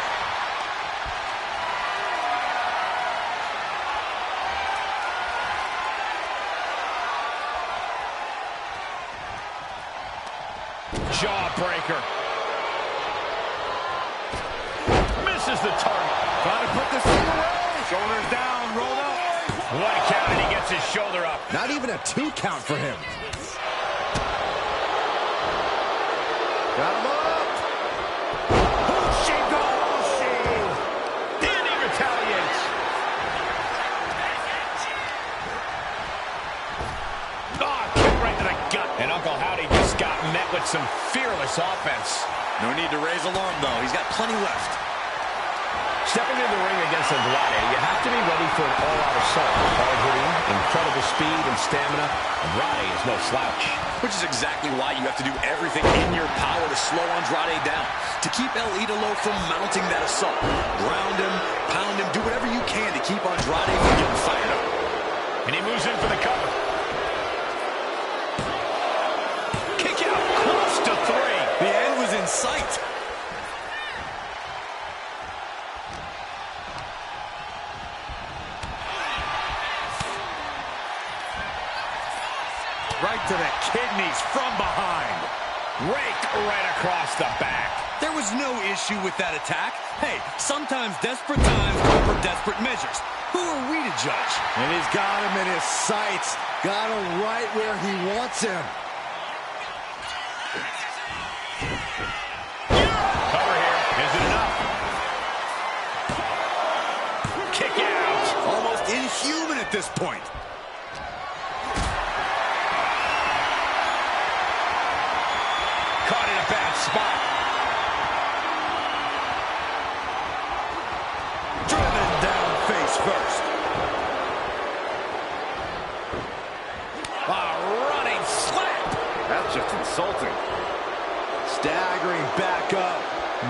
Jawbreaker. Misses the target. Gotta put this thing away. Shoulders down, rolled up. One count and he gets his shoulder up. Not even a 2 count for him. Got him up. some fearless offense. No need to raise alarm, though. He's got plenty left. Stepping into the ring against Andrade, you have to be ready for an all-out assault. Hard-hitting, incredible speed and stamina. Andrade is no slouch. Which is exactly why you have to do everything in your power to slow Andrade down, to keep El Idolo from mounting that assault. Ground him, pound him, do whatever you can to keep Andrade from getting fired up. And he moves in for the cover. Kick out, close to 3. The end was in sight. Right to the kidneys from behind. Raked right across the back. There was no issue with that attack. Hey, sometimes desperate times call for desperate measures. Who are we to judge? And he's got him in his sights. Got him right where he wants him. Cover here. Is it enough? Kick out. Almost inhuman at this point. Caught in a bad spot. Driven down face first. A running slap. That's just insulting. Staggering back up,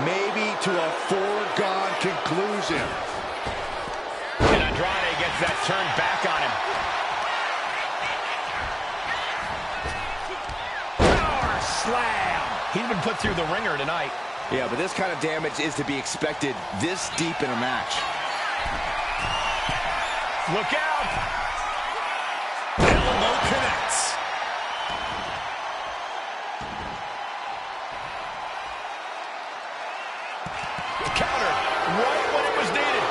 maybe to a foregone conclusion. And Andrade gets that turn back on him. Power slam. He's been put through the ringer tonight. Yeah, but this kind of damage is to be expected this deep in a match. Look out. Elbow connects. Counter right when it was needed.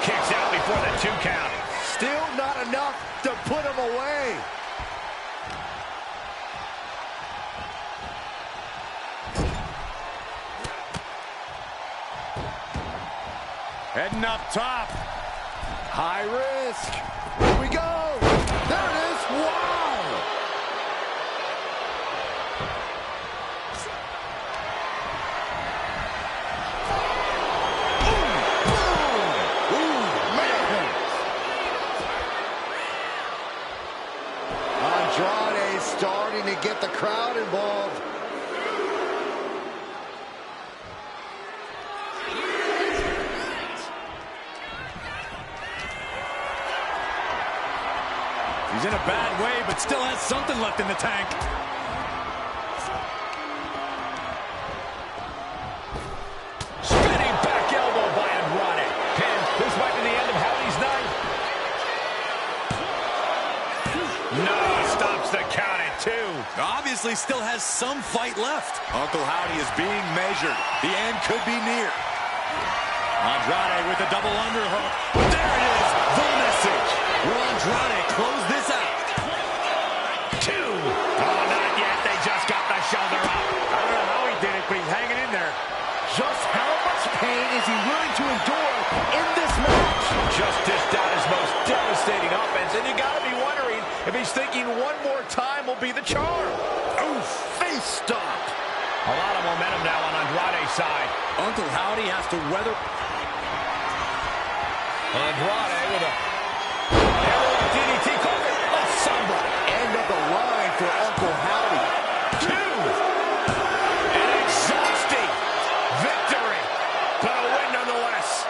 Kicks out before the 2 count. Still not enough to put him away. Heading up top. High risk. Here we go. There it is. Wow. Ooh, man. Andrade starting to get the crowd involved. He's in a bad way, but still has something left in the tank. Spinning back elbow by Andrade. And this might be the end of Howdy's night. No, stops the count at 2. Obviously still has some fight left. Uncle Howdy is being measured. The end could be near. Andrade with a double underhook. There it is, the message. Will Andrade close this out? 2. Oh, not yet. They just got the shoulder up. I don't know how he did it, but he's hanging in there. Just how much pain is he willing to endure in this match? Just dished out his most devastating offense, and you got to be wondering if he's thinking one more time will be the charm. Ooh, face stop. A lot of momentum now on Andrade's side. Uncle Howdy has to weather. Andrade with a DDT caught. Oh, somebody. End of the line for Uncle Howdy. 2. An exhausting victory, but a win nonetheless.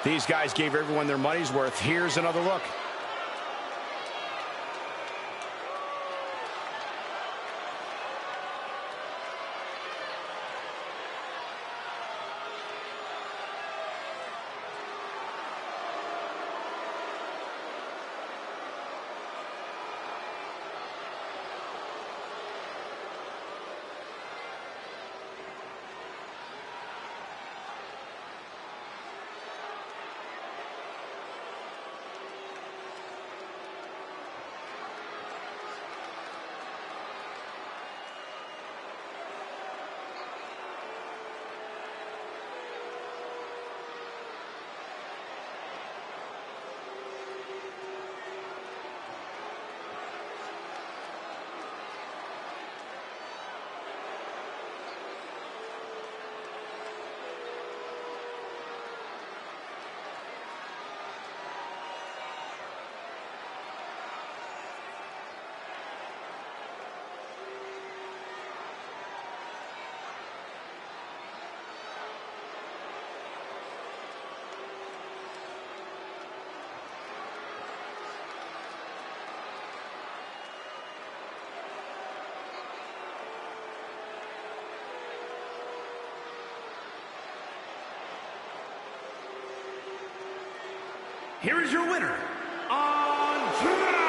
These guys gave everyone their money's worth. Here's another look. here is your winner, Andrade!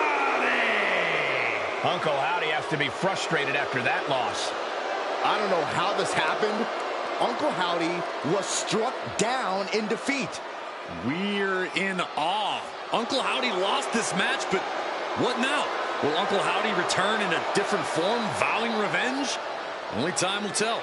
Uncle Howdy has to be frustrated after that loss. I don't know how this happened. Uncle Howdy was struck down in defeat. We're in awe. Uncle Howdy lost this match, but what now? Will Uncle Howdy return in a different form, vowing revenge? Only time will tell.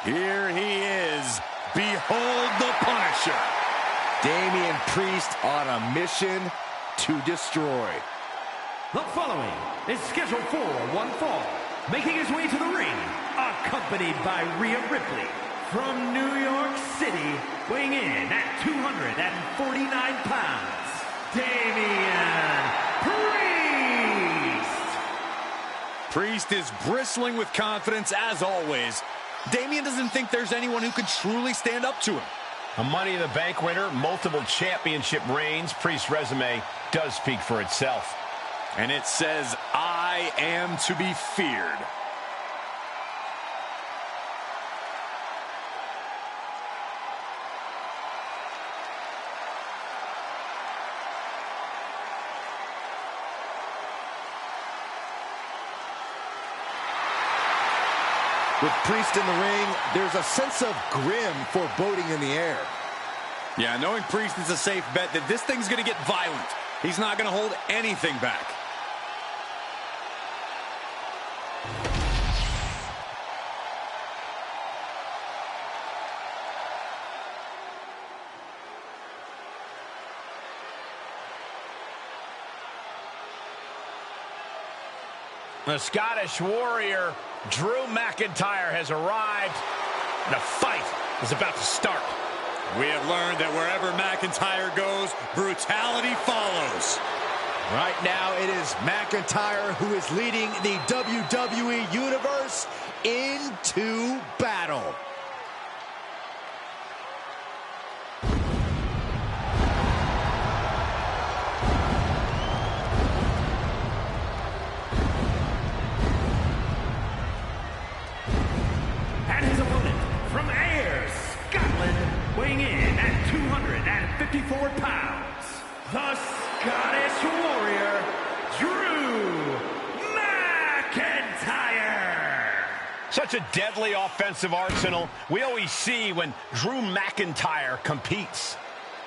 Here he is. Behold the Punisher. Damian Priest on a mission to destroy. The following is scheduled for one fall. Making his way to the ring, accompanied by Rhea Ripley from New York City, weighing in at 249 pounds, Damian Priest. Priest is bristling with confidence as always. Damian doesn't think there's anyone who could truly stand up to him. A Money in the Bank winner, multiple championship reigns. Priest's resume does speak for itself. And it says, I am to be feared. With Priest in the ring, there's a sense of grim foreboding in the air. Yeah, knowing Priest is a safe bet that this thing's going to get violent. He's not going to hold anything back. The Scottish Warrior, Drew McIntyre, has arrived. The fight is about to start. We have learned that wherever McIntyre goes, brutality follows. Right now, it is McIntyre who is leading the WWE Universe into battle. And his opponent from Ayr, Scotland, weighing in at 254 pounds, the Scottish Warrior, Drew McIntyre. Such a deadly offensive arsenal we always see when Drew McIntyre competes.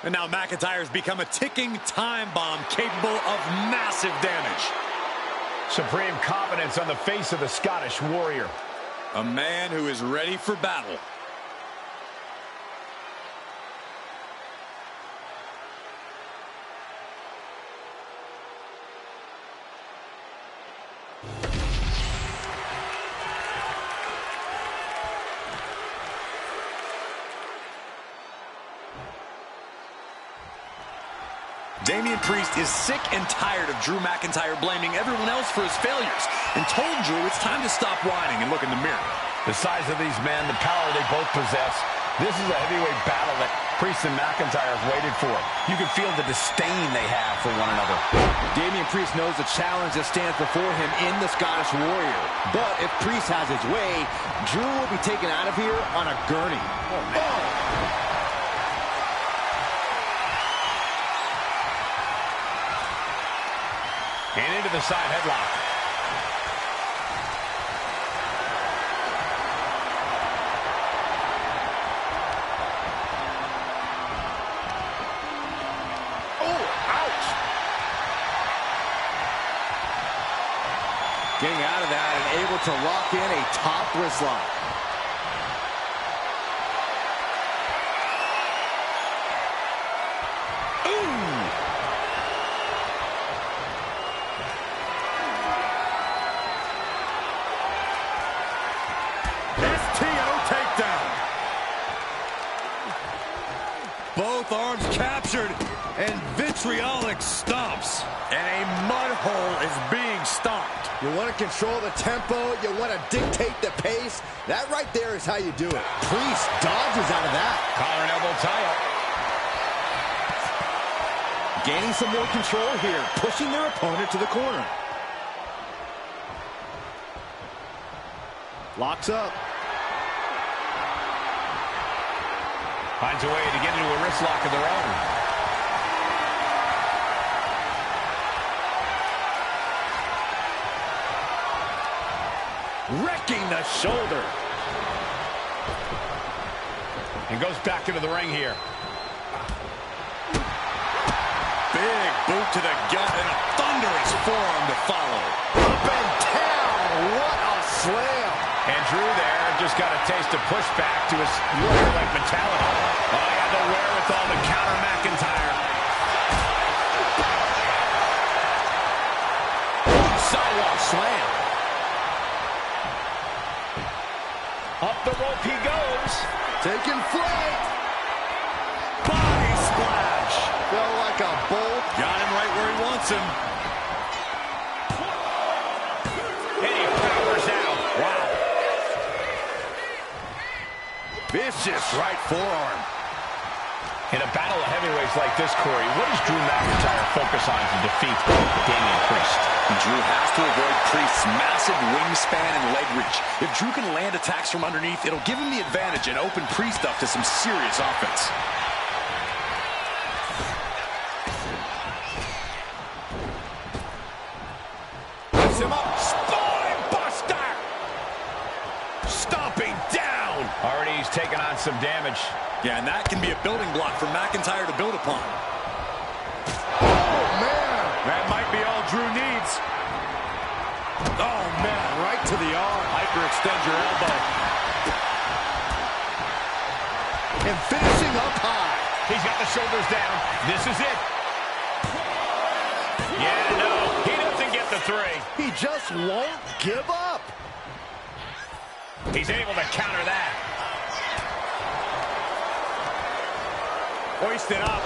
And now McIntyre's become a ticking time bomb capable of massive damage. Supreme confidence on the face of the Scottish Warrior. A man who is ready for battle. Damian Priest is sick and tired of Drew McIntyre blaming everyone else for his failures and told Drew it's time to stop whining and look in the mirror. The size of these men, the power they both possess, this is a heavyweight battle that Priest and McIntyre have waited for. You can feel the disdain they have for one another. Damian Priest knows the challenge that stands before him in the Scottish Warrior. But if Priest has his way, Drew will be taken out of here on a gurney. Oh, man. And into the side headlock. Oh, ouch! Getting out of that and able to lock in a top wrist lock. Both arms captured, and vitriolic stomps. And a mud hole is being stomped. You want to control the tempo, you want to dictate the pace. That right there is how you do it. Priest dodges out of that. Collar and elbow tie-up. Gaining some more control here, pushing their opponent to the corner. Locks up. Finds a way to get into a wrist lock of their own. Wrecking the shoulder. And goes back into the ring here. Big boot to the gut and a thunderous forearm to follow. Up and down. What a slam. And Drew there just got a taste of pushback to his warrior-like mentality. Oh, he had the wherewithal to counter McIntyre. Sidewalk slam. Up the rope he goes. Taking flight. Body splash. Felt like a bolt. Got him right where he wants him. And he powers out. Wow. Vicious right forearm. In a battle of heavyweights like this, Corey, what does Drew McIntyre focus on to defeat Damian Priest? Drew has to avoid Priest's massive wingspan and leg reach. If Drew can land attacks from underneath, it'll give him the advantage and open Priest up to some serious offense. Puts him up. Spine buster. Stomping down. Already he's taken on some damage. Yeah, and that can be a building block for McIntyre to build upon. Oh, man. That might be all Drew needs. Oh, man. Right to the arm. Hyperextend your elbow. And finishing up high. He's got the shoulders down. This is it. Yeah, no. He doesn't get the three. He just won't give up. He's able to counter that. Hoisted up.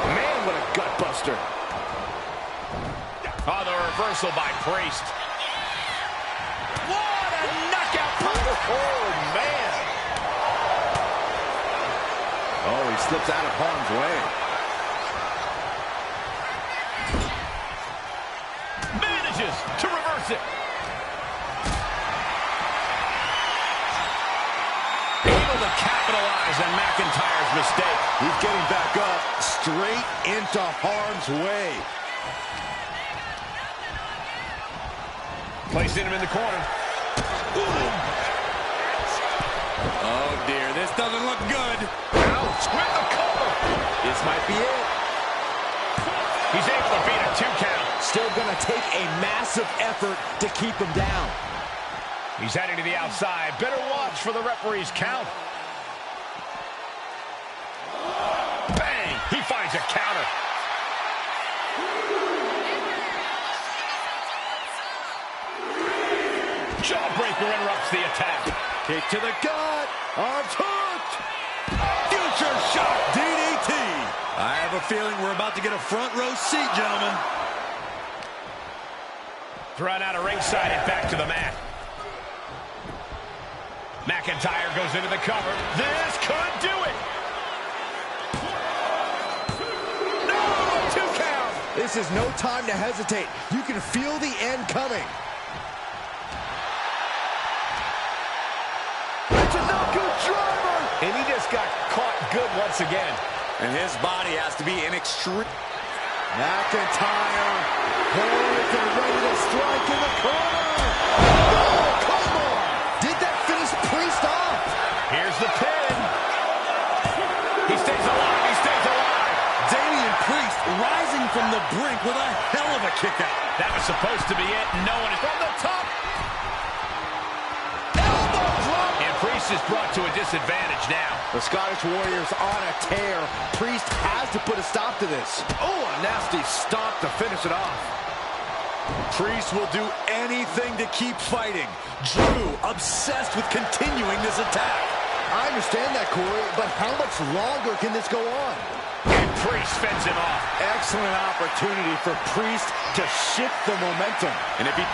Man, what a gut buster. Oh, the reversal by Priest. What a knockout punch. Oh, man. Oh, he slips out of harm's way. Manages to reverse it. Able to capitalize on McIntyre's mistake. He's getting back up, straight into harm's way. Placing him in the corner. Oh, dear. This doesn't look good. Ouch, with the cover. This might be it. He's able to beat a 2 count. Still going to take a massive effort to keep him down. He's heading to the outside. Better watch for the referee's count. Bang! He finds a counter. Jawbreaker interrupts the attack. Kick to the gut. Arms hooked. Future shot DDT. I have a feeling we're about to get a front row seat, gentlemen. Thrown out of ringside and back to the mat. McIntyre goes into the cover. This could do it. No, 2 count. This is no time to hesitate. You can feel the end coming. That's a knockout driver. And he just got caught good once again. And his body has to be in extreme. McIntyre poised and ready to strike in the corner. Oh, come on. Did that finish Priest off? Here's the pin. He stays alive. He stays alive. Damian Priest rising from the brink with a hell of a kick out. That was supposed to be it. No one is from the top. Priest is brought to a disadvantage now. The Scottish Warrior's on a tear. Priest has to put a stop to this. Oh, a nasty stomp to finish it off. Priest will do anything to keep fighting. Drew obsessed with continuing this attack. I understand that, Corey, but how much longer can this go on? And Priest fends him off. Excellent opportunity for Priest to shift the momentum. And if he...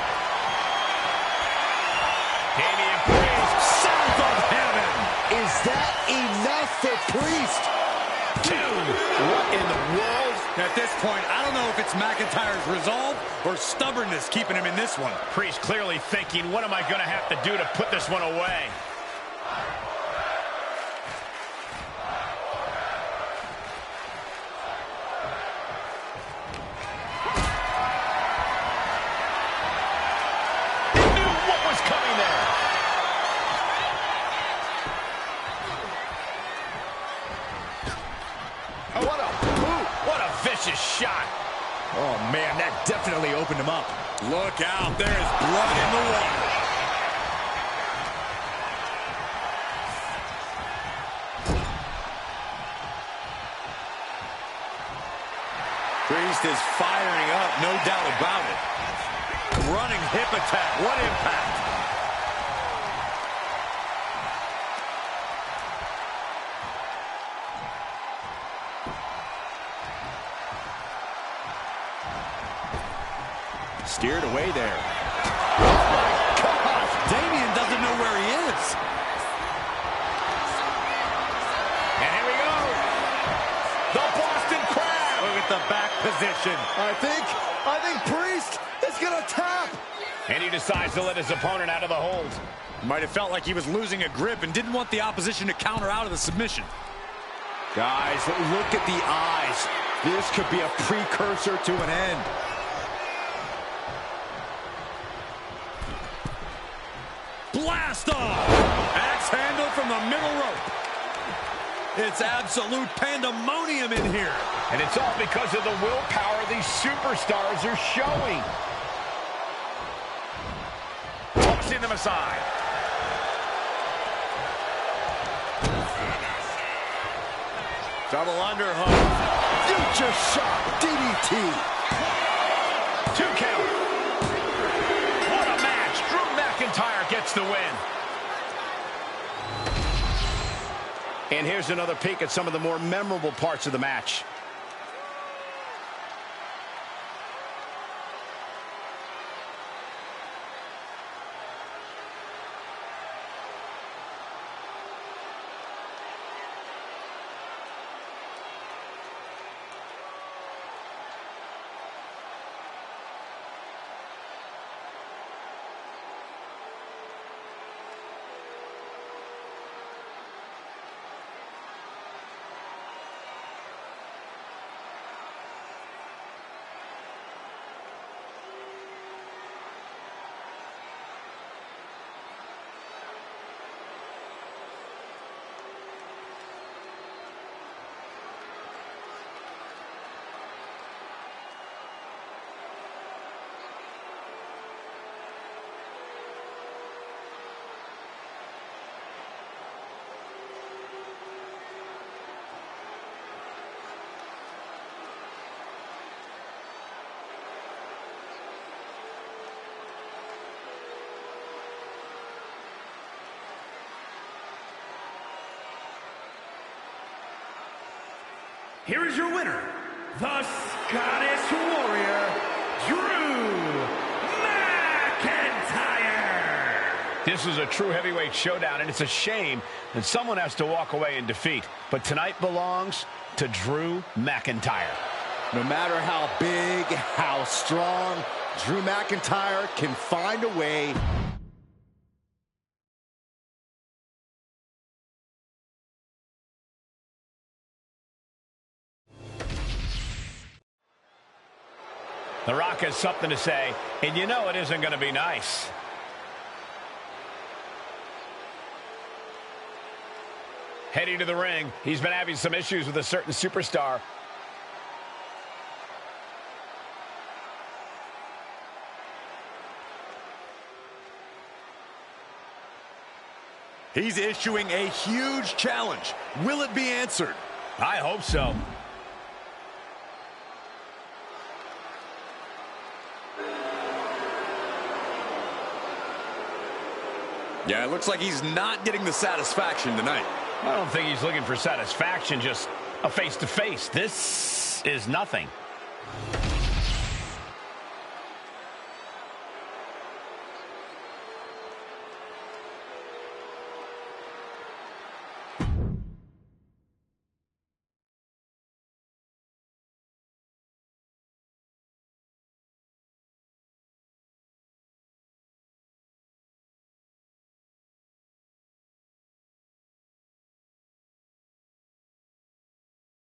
Damian Priest, south of heaven. Is that enough for Priest? 2. What in the world? At this point, I don't know if it's McIntyre's resolve or stubbornness keeping him in this one. Priest clearly thinking, what am I going to have to do to put this one away? Shot. Oh, man, that definitely opened him up. Look out. There is blood in the water. Priest is firing up, no doubt about it. Running hip attack. What impact. Steered away there. Oh, my gosh! Damian doesn't know where he is. And here we go. The Boston Crab. Look at the back position. I think Priest is going to tap. And he decides to let his opponent out of the hold. Might have felt like he was losing a grip and didn't want the opposition to counter out of the submission. Guys, look at the eyes. This could be a precursor to an end. Blast off! Axe handle from the middle rope. It's absolute pandemonium in here. And it's all because of the willpower these superstars are showing. Tossing them aside. Double underhook. Future shot. DDT. 2 count. What a match. Drew McIntyre gets the win. And here's another peek at some of the more memorable parts of the match. Here is your winner, the Scottish Warrior, Drew McIntyre. This is a true heavyweight showdown, and it's a shame that someone has to walk away in defeat. But tonight belongs to Drew McIntyre. No matter how big, how strong, Drew McIntyre can find a way. The Rock has something to say, and you know it isn't going to be nice. Heading to the ring, he's been having some issues with a certain superstar. He's issuing a huge challenge. Will it be answered? I hope so. Yeah, it looks like he's not getting the satisfaction tonight. I don't think he's looking for satisfaction, just a face-to-face. This is nothing.